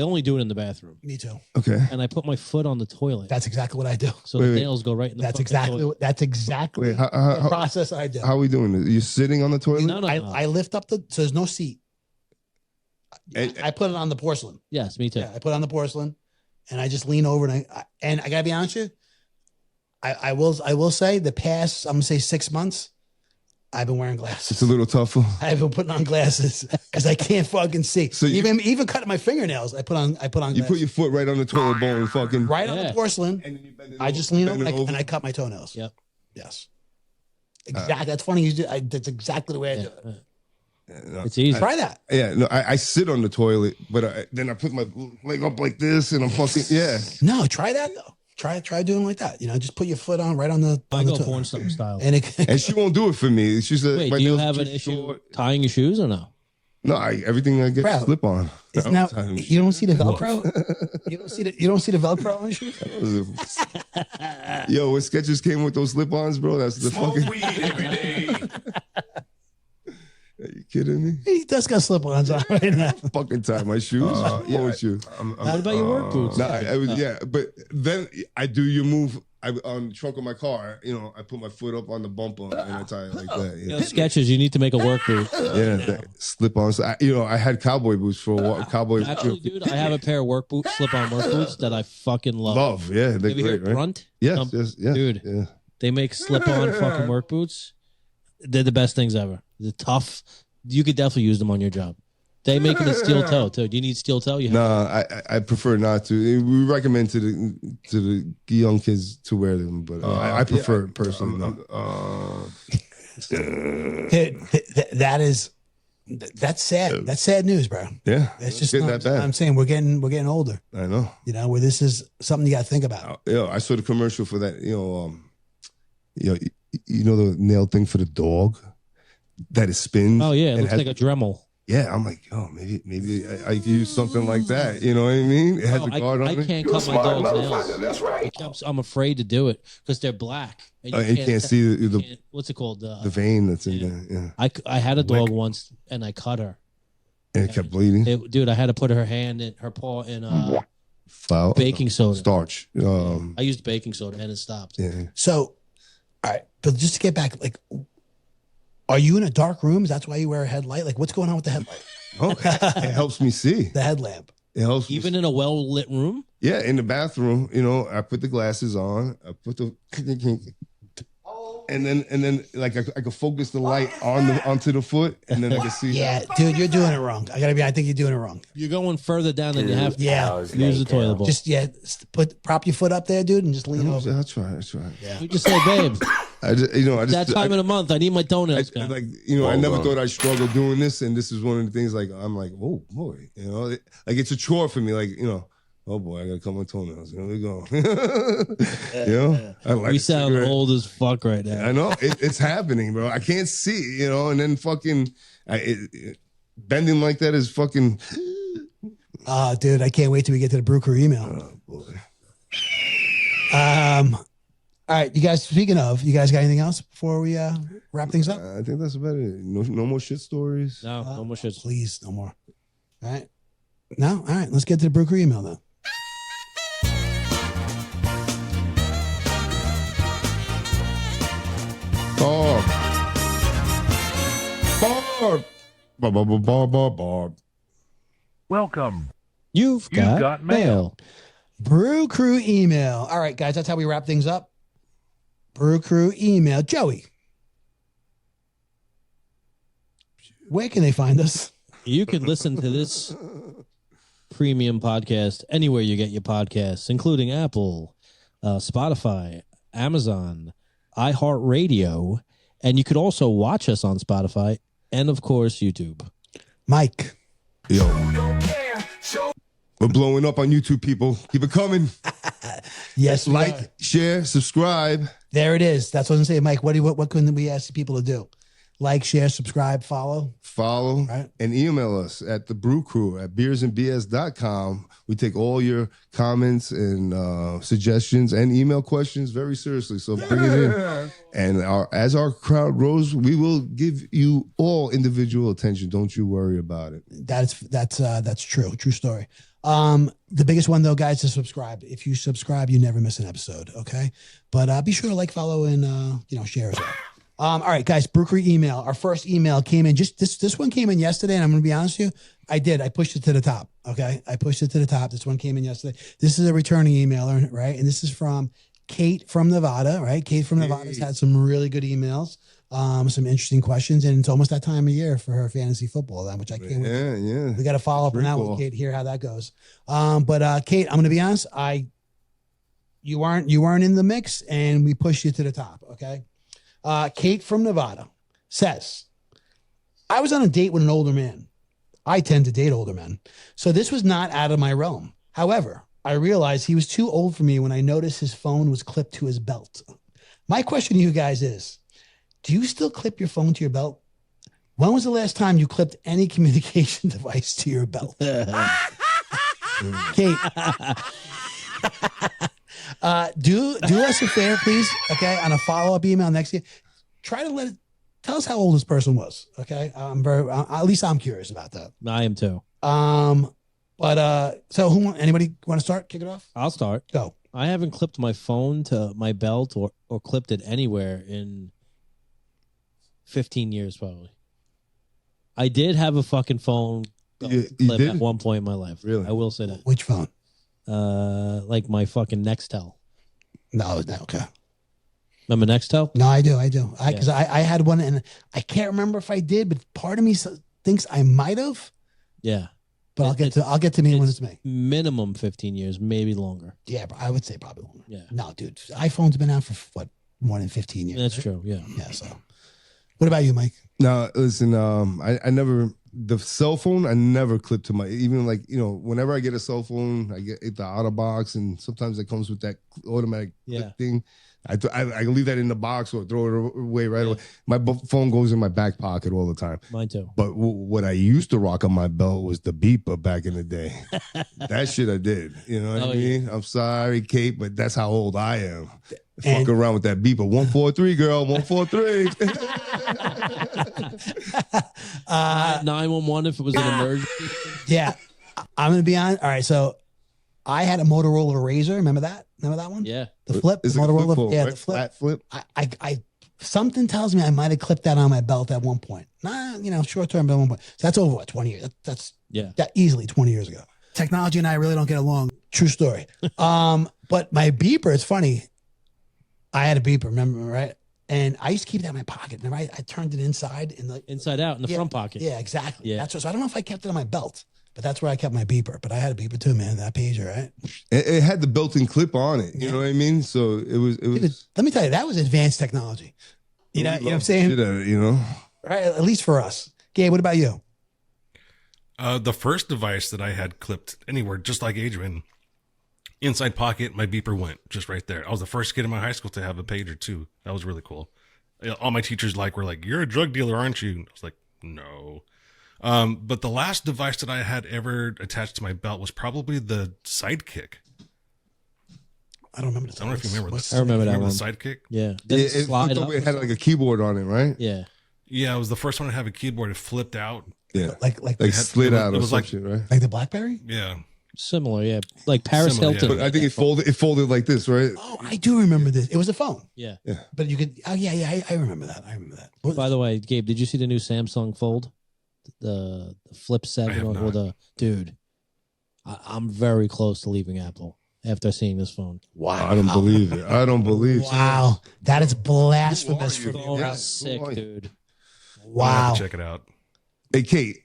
only do it in the bathroom. Me too. Okay. And I put my foot on the toilet. That's exactly what I do. So the nails go right in the That's exactly toilet. the process I do. How are we doing this? You're sitting on the toilet? No. I lift up so there's no seat. I put it on the porcelain. Yes, me too. Yeah, I put it on the porcelain, and I just lean over and I gotta be honest with you. I will say the past, I'm gonna say 6 months, I've been wearing glasses. It's a little tougher. I've been putting on glasses because I can't fucking see. So even cutting my fingernails, I put on glasses. You put your foot right on the toilet bowl and fucking right on the porcelain. And then you bend it I just lean over and I cut my toenails. Yep. Yes. Exactly. That's funny. That's exactly the way I do it. No, it's easy. Try that. Yeah, no, I sit on the toilet, but then I put my leg up like this, and I'm fucking No, try that though. Try doing like that. Just put your foot on right on the. I go porn star style. And she won't do it for me. She said, "Wait, do you have an issue tying your shoes or no?" No, everything I get slip on. Now you don't see the Velcro. You don't see the Velcro on your shoes. Yo, when Skechers came with those slip-ons, bro, that's the fucking. Weed every day. Are you kidding me? He does got slip-ons on right now. Fucking tie my shoes. What you? How about your work boots? But then I do your move. On the trunk of my car, I put my foot up on the bumper and I tie it like that. Skechers, you need to make a work boot. Slip-ons. I had cowboy boots for a while. Actually, dude, I have a pair of slip-on work boots that I fucking love. Yeah, they're great, right? Brunt? Yes, dude. Yeah. They make slip-on fucking work boots. They're the best things ever. They're tough. You could definitely use them on your job. They make them in steel toe too. Do you need steel toe? Nah, I prefer not to. We recommend to the young kids to wear them, but I prefer it personally. That's sad. That's sad news, bro. Yeah, that's just getting that bad. I'm saying we're getting older. I know. You know, where this is something you got to think about. I saw the commercial for that. You know the nail thing for the dog that it spins. Oh yeah, it looks like a Dremel. Yeah, I'm like, maybe I could use something like that. You know what I mean? It has a guard on it. I can't cut my dog's nails. That's right. I'm afraid to do it because they're black. And you can't see the what's it called? The vein that's in there. Yeah. I had a dog once and I cut her. And it kept bleeding. Dude, I had to put her paw in flour, baking soda, starch. I used baking soda and it stopped. Yeah. So, all right, but just to get back, like, are you in a dark room? That's why you wear a headlight? Like, what's going on with the headlight? Oh, it helps me see. The headlamp. It helps even in a well lit room. Yeah, in the bathroom. You know, I put the glasses on. I put the and then like I could focus the light onto the foot, and then I can see. Yeah, dude, you're doing it wrong. I think you're doing it wrong. You're going further down than you have to. Yeah, use the toilet bowl. Just prop your foot up there, dude, and just lean over. That's right. Yeah. You just say, babe. I just that time of the month, I need my toenails. I never thought I'd struggle doing this, and this is one of the things. Like I'm like, oh boy, like it's a chore for me. Like oh boy, I gotta cut my toenails. Here we go. I like. We sound old as fuck right now. I know it's happening, bro. I can't see, and then fucking bending like that is fucking. Dude, I can't wait till we get to the Brew Crew email. Oh boy. All right, you guys. Speaking of, you guys got anything else before we wrap things up? I think that's about it. No more shit stories. No more shit. Please, no more. All right. No, all right. Let's get to the Brew Crew email then. Barb. Welcome. You've got mail. Brew Crew email. All right, guys, that's how we wrap things up. Brew Crew email. Joey, where can they find us? You can listen to this premium podcast anywhere you get your podcasts, including Apple, Spotify, Amazon, iHeartRadio, and you could also watch us on Spotify and, of course, YouTube. Mike. Yo. We're blowing up on YouTube, people. Keep it coming. Yes, like, share, subscribe. There it is. That's what I'm saying, Mike. What can we ask people to do? Like, share, subscribe, follow. Right. And email us at the Brew Crew at beersandbs.com. We take all your comments and suggestions and email questions very seriously. So bring it in. And as our crowd grows, we will give you all individual attention. Don't you worry about it. That's true. True story. The biggest one though, guys, is subscribe. If you subscribe, you never miss an episode. Okay. But be sure to like, follow, and share as well. All right, guys, Brew Crew email. Our first email came in this one came in yesterday, and I'm going to be honest with you. I pushed it to the top. Okay. I pushed it to the top. This one came in yesterday. This is a returning emailer, right? And this is from Kate from Nevada, right? Kate from Nevada has had some really good emails, some interesting questions, and it's almost that time of year for her fantasy football, which I can't wait. Yeah. We got to follow up on that one, Kate, hear how that goes. But Kate, I'm going to be honest. You weren't in the mix, and we pushed you to the top. Okay. Kate from Nevada says, I was on a date with an older man. I tend to date older men. So this was not out of my realm. However, I realized he was too old for me when I noticed his phone was clipped to his belt. My question to you guys is, do you still clip your phone to your belt? When was the last time you clipped any communication device to your belt? Kate, do us a favor, please. Okay, on a follow-up email next year, try to tell us how old this person was. Okay, at least I'm curious about that. I am too. So anybody want to start? Kick it off. I'll start. Go. I haven't clipped my phone to my belt or clipped it anywhere in 15 years probably. I did have a fucking phone clip at one point in my life. Really? I will say that. Which phone? Like my fucking Nextel. No, okay. Remember Nextel? No, I do. Because I had one, and I can't remember if I did, but part of me thinks I might have. Yeah. But I'll get to me when it's me. Minimum 15 years, maybe longer. Yeah, I would say probably longer. Yeah. No, dude, iPhone's been out for what, more than 15 years. That's true. Yeah. Yeah. So, what about you, Mike? No, listen. I never the cell phone. I never clip to my even like whenever I get a cell phone, I get it the out of box, and sometimes it comes with that automatic clip thing. I can leave that in the box or throw it away right away. My phone goes in my back pocket all the time. Mine too. But what I used to rock on my belt was the beeper back in the day. That shit I did. You know what I mean? I'm sorry, Kate, but that's how old I am. Fuck around with that beeper. 143, girl. 143. 911 if it was an emergency. Yeah. I'm going to be on. All right. So I had a Motorola Razr. Remember that? Remember that one? Yeah. The flip. It's the like a Motorola. flip phone, Yeah, right? the flip. Flat flip. I something tells me I might have clipped that on my belt at one point. Nah, short term, but at one point. So that's over 20 years. That's that easily 20 years ago. Technology and I really don't get along. True story. But my beeper, it's funny. I had a beeper, remember, right? And I used to keep that in my pocket. And I turned it inside inside out in the front pocket. Yeah, exactly. Yeah. That's what, so I don't know if I kept it on my belt, but that's where I kept my beeper. But I had a beeper too, man. That pager, right? It had the built-in clip on it. You know what I mean? So it was. Let me tell you, that was advanced technology. You know what I'm saying? Shit at it, Right. At least for us. Gabe, what about you? The first device that I had clipped anywhere, just like Adrian, inside pocket, my beeper went just right there. I was the first kid in my high school to have a pager too. That was really cool. All my teachers were like, "You're a drug dealer, aren't you?" I was like, "No." But the last device that I had ever attached to my belt was probably the Sidekick. I don't remember. I don't know if you remember this. I remember that one. The Sidekick. Yeah. It had like a keyboard on it, right? Yeah. Yeah, it was the first one to have a keyboard. It flipped out. Yeah, like slid out it or was some like- shit, right? Like the BlackBerry? Yeah. Similar, yeah. Like Paris Similar, Hilton. But I think it folded like this, right? Oh, I do remember this. It was a phone. Yeah. But you could. Oh yeah. I remember that. By the way, Gabe, did you see the new Samsung Fold? The Flip 7 or the dude? I'm very close to leaving Apple after seeing this phone. Wow. I don't believe it. I don't believe it. Wow, that is blasphemous for me. Oh, Yeah. sick, dude. I'll Wow. have to check it out. Hey, Kate,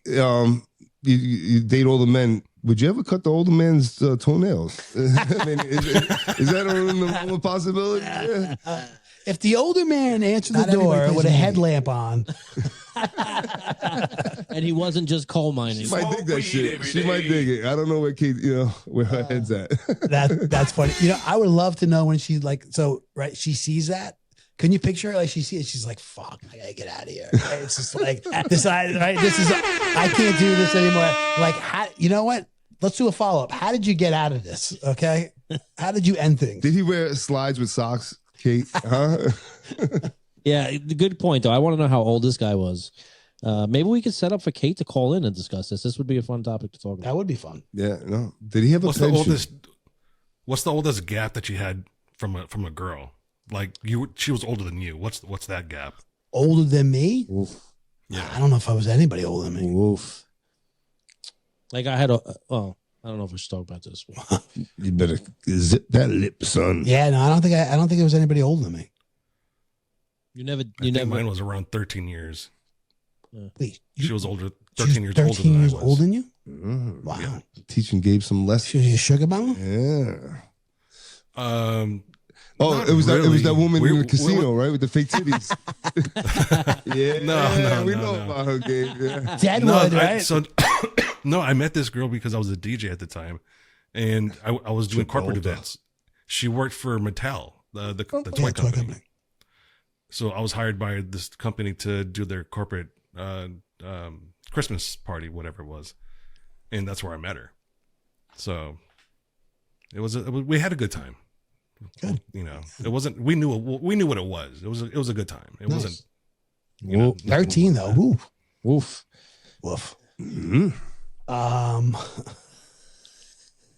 you date older men. Would you ever cut the older man's toenails? I mean, is that a possibility? Yeah. If the older man answered Not the door everybody with a pays headlamp on, And he wasn't just coal mining. She might dig that shit. She might dig it. I don't know where Kate, where her head's at. that's funny. I would love to know when she right, she sees that. Can you picture her? Like she sees it, she's like, "Fuck, I gotta get out of here." Right? It's just like decide, right? I can't do this anymore. Like, you know what? Let's do a follow up. How did you get out of this? Okay, how did you end things? Did he wear slides with socks, Kate? Huh? Yeah, good point though. I want to know how old this guy was. Maybe we could set up for Kate to call in and discuss this. This would be a fun topic to talk about. That would be fun. Yeah. No. Did he have a What's the pension? oldest gap that you had from a girl? Like she was older than you. What's that gap? Older than me? Oof. Yeah. I don't know if I was anybody older than me. Oof. Like I had I don't know if we should talk about this. You better zip that lip, son. Yeah, no, I don't think there was anybody older than me. I think mine was around 13 years. Wait, She was older, she was 13 years older 13 than I years was. older than you? Mhm. Wow. Yeah. Teaching Gabe some lessons. She was your sugar mama? Yeah. Not it was really. that woman in the We- casino, right, with the fake titties. Yeah, No, we no, know no. about her, Gabe. Yeah. Deadwood, right? No, I met this girl because I was a DJ at the time, and I was doing corporate Travolta. events. She worked for Mattel, the toy Yeah, toy company. So I was hired by this company to do their corporate Christmas party, whatever it was, and that's where I met her. So we had a good time. Good. It wasn't. We knew what it was. It was a good time. It Nice. wasn't. 13 though. Woo. Woof. Woof. Mhm.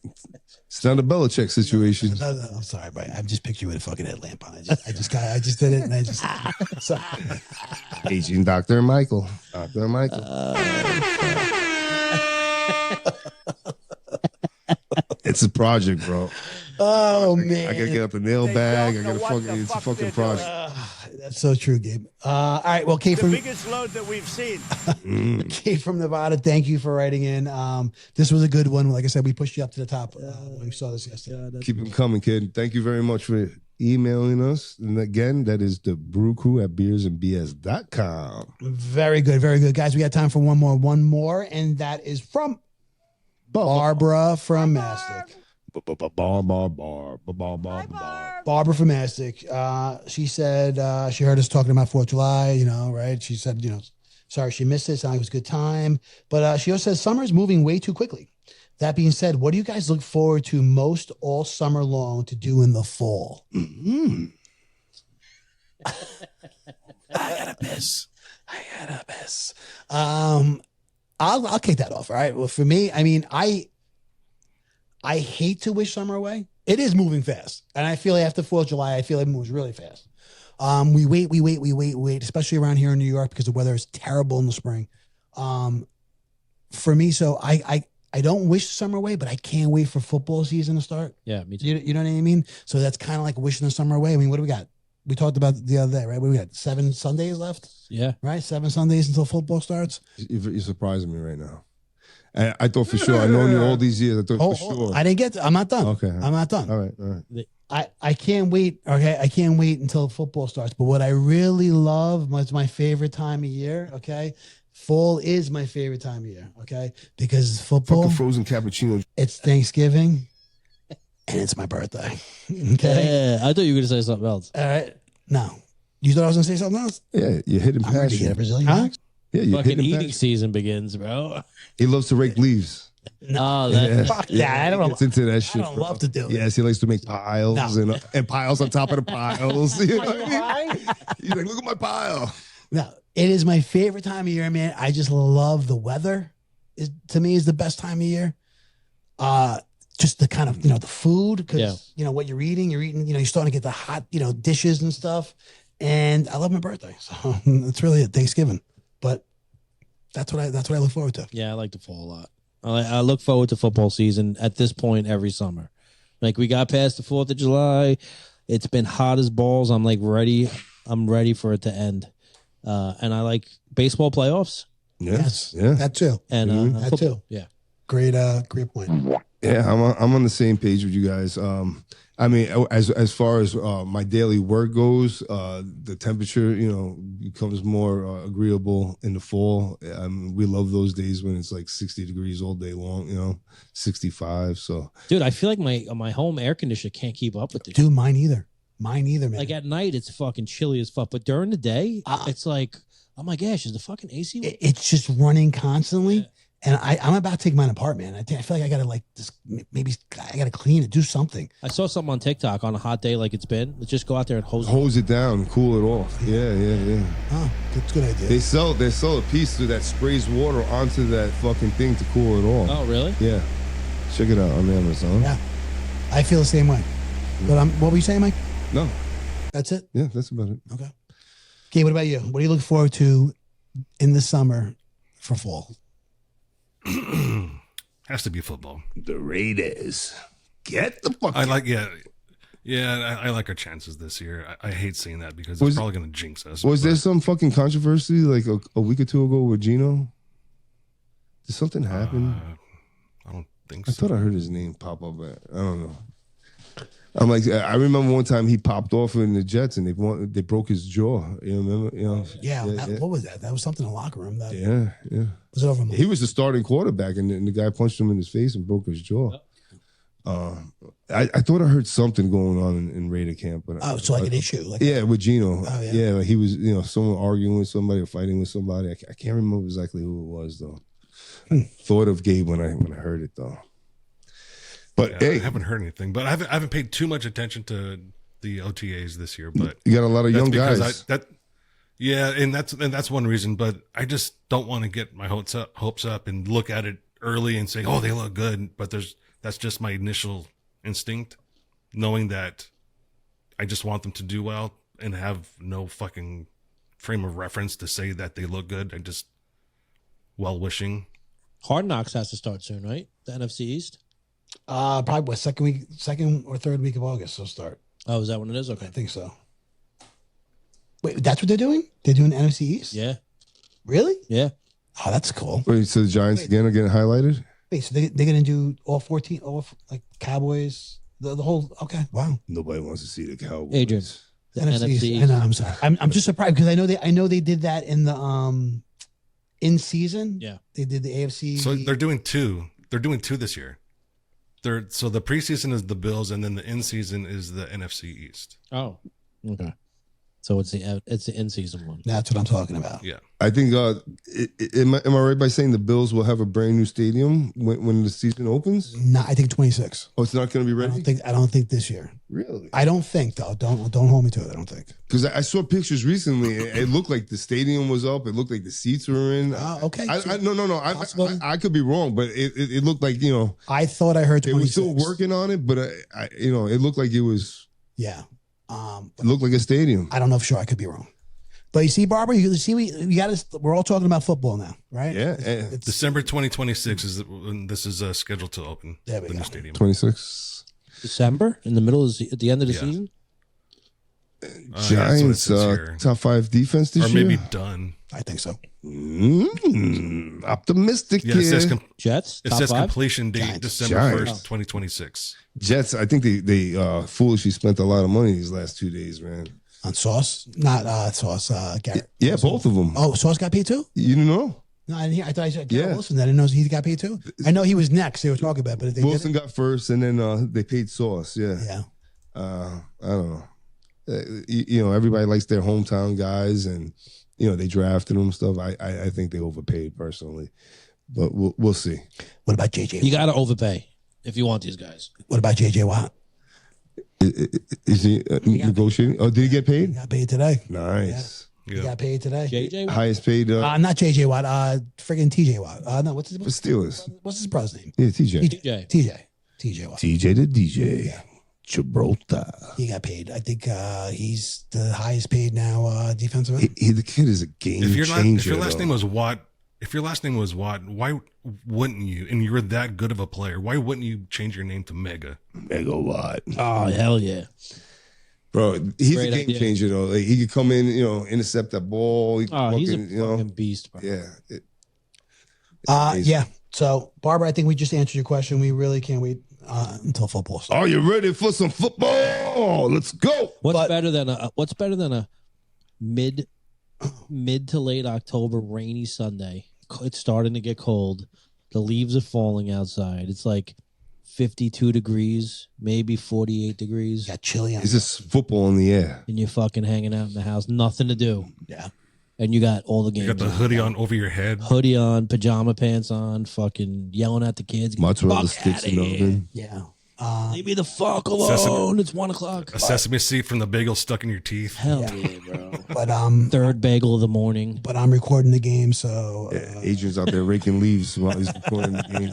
It's It's not a Belichick situation. No, I'm sorry, but I'm just picturing with a fucking headlamp on. I just did it, and I just. Sorry. Aging Dr. Michael. Dr. Michael. It's a project, bro. Oh man, I gotta get out the nail bag. I gotta it's a fucking project. That's so true, Gabe. All right. Well, Kate from biggest load that we've seen. Kate from Nevada, thank you for writing in. This was a good one. Like I said, we pushed you up to the top when we saw this yesterday. Keep them coming, kid. Thank you very much for emailing us. And again, that is the Brew Crew at beersandbs.com. Very good. Very good. Guys, we got time for one more. And that is from Barbara from Mastic. Barbara from Mastic. She said she heard us talking about 4th of July, right? She said, sorry she missed it. Sounded like it was a good time. But she also says summer is moving way too quickly. That being said, what do you guys look forward to most all summer long to do in the fall? Mm-hmm. I gotta piss. I'll kick that off. All right. Well, for me, I mean, I hate to wish summer away. It is moving fast. And I feel like after 4th of July, I feel like it moves really fast. We wait, especially around here in New York because the weather is terrible in the spring. For me, so I don't wish summer away, but I can't wait for football season to start. Yeah, me too. You know what I mean? So that's kind of like wishing the summer away. I mean, what do we got? We talked about it the other day, right? What do we got? 7 Sundays left? Yeah. Right? 7 Sundays until football starts? You're surprising me right now. I thought for sure. I've known you all these years. I thought for sure. I didn't get to, I'm not done. Okay. I'm not done. All right. I can't wait. Okay. I can't wait until football starts. But what I really love, what's my favorite time of year, okay? Fall is my favorite time of year, okay? Because football. Fucking frozen cappuccino. It's Thanksgiving and it's my birthday. Okay. Yeah, I thought you were going to say something else. All right. No. You thought I was going to say something else? Yeah, you're hitting I'm ready to get a Brazilian. Huh? Yeah, you're Fucking hitting eating season begins, bro. He loves to rake leaves. No, that, Fuck that. I don't Gets into that shit. I don't bro. love to do it. Yes, he likes to make piles and piles on top of the piles. You know what I mean? He's like, look at my pile. No, it is my favorite time of year, man. I just love the weather. To me, is the best time of year. Just the kind of the food because what you're eating. You're starting to get the hot dishes and stuff. And I love my birthday, so that's really it. Thanksgiving, but that's what I look forward to. Yeah, I like the fall a lot. I look forward to football season at this point every summer. Like we got past the 4th of July, it's been hot as balls. I'm like ready. I'm ready for it to end. And I like baseball playoffs. Yes, yeah, that too, and that too. Yeah, great point. Yeah, I'm on the same page with you guys. I mean, as far as my daily work goes, the temperature, becomes more agreeable in the fall. We love those days when it's like 60 degrees all day long, 65. So, dude, I feel like my home air conditioner can't keep up with this. Dude, mine either, man. Like at night, it's fucking chilly as fuck, but during the day, it's like, oh my gosh, is the fucking AC? It's just running constantly. Yeah. And I'm about to take mine apart, man. I feel like I got to maybe I got to clean it, do something. I saw something on TikTok on a hot day like it's been. Let's just go out there and hose it down, cool it off. Yeah. Oh, that's a good idea. They sell a piece that sprays water onto that fucking thing to cool it off. Oh, really? Yeah. Check it out on Amazon. Yeah. I feel the same way. But what were you saying, Mike? No. That's it? Yeah, that's about it. Okay. Okay, what about you? What do you look forward to in the summer for fall? Has to be football. The Raiders. Get the fuck. I like I like our chances this year. I hate seeing that because it's probably going to jinx us. Was there some fucking controversy like a week or two ago with Gino? Did something happen? I don't think so. I thought I heard his name pop up. I don't know. I'm like, I remember one time he popped off in the Jets and they broke his jaw. You remember? Yeah. What was that? That was something in the locker room. Yeah. Was it over? He was the starting quarterback, and the guy punched him in his face and broke his jaw. I thought I heard something going on in Raider camp, but so like an issue, with Gino. Oh, yeah, like he was someone arguing with somebody or fighting with somebody. I can't remember exactly who it was though. Thought of Gabe when I heard it though. But hey, I haven't heard anything. But I haven't paid too much attention to the OTAs this year. But you got a lot of young guys. And that's one reason. But I just don't want to get my hopes up and look at it early and say, oh, they look good. But that's just my initial instinct, knowing that I just want them to do well and have no fucking frame of reference to say that they look good. I just well-wishing. Hard Knocks has to start soon, right? The NFC East. Probably second or third week of August. So start. Oh, is that when it is? Okay, I think so. Wait, that's what they're doing? They're doing NFC East? Yeah. Really? Yeah. Oh, that's cool. Wait, so the Giants again are getting highlighted? Wait, so they're going to do all 14, like Cowboys, the whole, okay, wow. Nobody wants to see the Cowboys. Adrian. The NFC I know, I'm sorry. I'm just surprised because I know they did that in the in season. Yeah. They did the AFC. So they're doing two. They're doing two this year. So the preseason is the Bills, and then the in season is the NFC East. Oh, okay. So it's the in season one. That's what I'm talking about. Yeah. I think, am I right by saying the Bills will have a brand new stadium when the season opens? No, I think 26. Oh, it's not going to be ready? I don't think this year. Really? I don't think though. Don't hold me to it. I don't think. Because I saw pictures recently. It looked like the stadium was up. It looked like the seats were in. Okay. No. I could be wrong, but it looked like, I thought I heard 26. they were still working on it, but it looked like it was. Yeah. It looked like a stadium. I don't know for sure. I could be wrong. But you see, Barbara, we got to. We're all talking about football now, right? Yeah. It's December 2026 is when this is scheduled to open. There we the go. new stadium. 26. December in the middle at the end of the Yeah. season. Giants, here. top 5 defense this Or year? maybe done. I think so. Optimistic Yeah, it says, here. Jets. it top says 5? completion date Giants. December Giants. 1st, 2026. Jets, I think they foolishly spent a lot of money these last 2 days, man. On Sauce, not Sauce. Garrett. Yeah, both of them. Oh, Sauce got paid too? You didn't know? No, I didn't hear. I thought I said Garrett Yeah. Wilson. I didn't know he got paid too. I know he was next. They were talking about, but if they Wilson did got first, and then they paid Sauce. Yeah. yeah. I don't know. Everybody likes their hometown guys, and they drafted them and stuff. I think they overpaid personally, but we'll see. What about JJ? You got to overpay if you want these guys. What about JJ Watt? Is he negotiating? Oh, did he get He paid? got paid today. Nice. He Yeah. got paid today. JJ. Highest paid Not JJ Watt. Friggin' TJ Watt. No, what's his for Steelers. what's his brother's name? Yeah, TJ. TJ Watt. TJ the DJ. Gibraltar. He got paid. I think he's the highest paid now defensive end. The kid is a game If your changer. last though. name was Watt, why wouldn't you? And you were that good of a player. Why wouldn't you change your name to Mega? Megawatt. Oh hell yeah! Bro, he's Great a game idea. changer though. Like, he could come in, intercept that ball. He could Oh, he's a fucking, fucking beast, bro. yeah. Yeah. So, Barbara, I think we just answered your question. We really can't wait until football starts. Are you ready for some football? Let's go. What's better than a mid to late October rainy Sunday? It's starting to get cold. The leaves are falling outside. It's like 52 degrees, maybe 48 degrees. Got chilly on It's just football in the air. And you're fucking hanging out in the house, nothing to do. Yeah. And you got all the games. You got the hoodie on over your head. Hoodie on, pajama pants on, fucking yelling at the kids. Get the Mozzarella fuck sticks outta in the here. oven. Yeah. Leave me the fuck alone. It's 1:00. A sesame seed from the bagel stuck in your teeth. Hell yeah, bro. But Third bagel of the morning. but I'm recording the game, so Adrian's out there raking leaves while he's recording the game.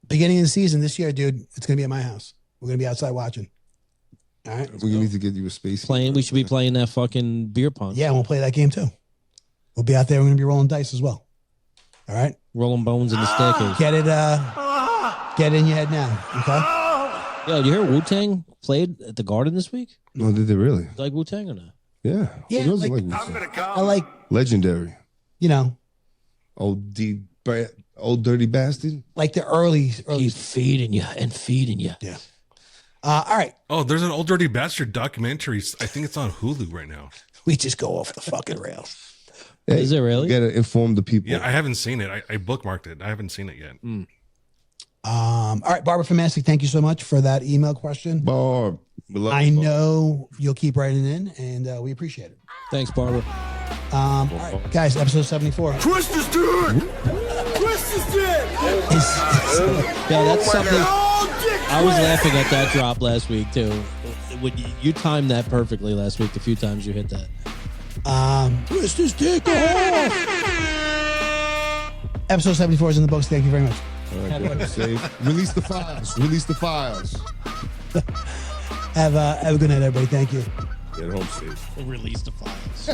beginning of the season this year, dude, it's gonna be at my house. We're gonna be outside watching. All right. We need to get you a space. We should be playing that fucking beer pong. Yeah, we'll play that game too. We'll be out there. We're gonna be rolling dice as well. All right. Rolling bones in the staircase. Get it in your head now. Okay. Yo, did you hear Wu-Tang played at the Garden this week? No, did they really? You like Wu-Tang or not? Yeah. Yeah, Who doesn't like- Wu-Tang? I like, Legendary. Old dirty bastard. like the early. Keep feeding you and feeding you. Yeah. All right. Oh, there's an Old Dirty Bastard documentary. I think it's on Hulu right now. We just go off the fucking rails. Hey, Is it really? You gotta inform the people. Yeah, I haven't seen it. I bookmarked it. I haven't seen it yet. All right, Barbara from Massick, thank you so much for that email question. Barb. We love I you, Barb. know you'll keep writing in, and we appreciate it. Thanks, Barbara. All right, guys, episode 74. Twist is dead! Twist is dead! Yeah, that's something. I was laughing at that drop last week too. When you timed that perfectly last week, the few times you hit that. Twist his dick off. Episode 74 is in the books. Thank you very much. All right, go safe. Release the files. Release the files. Have a good night, everybody. Thank you. Get home safe. Release the files.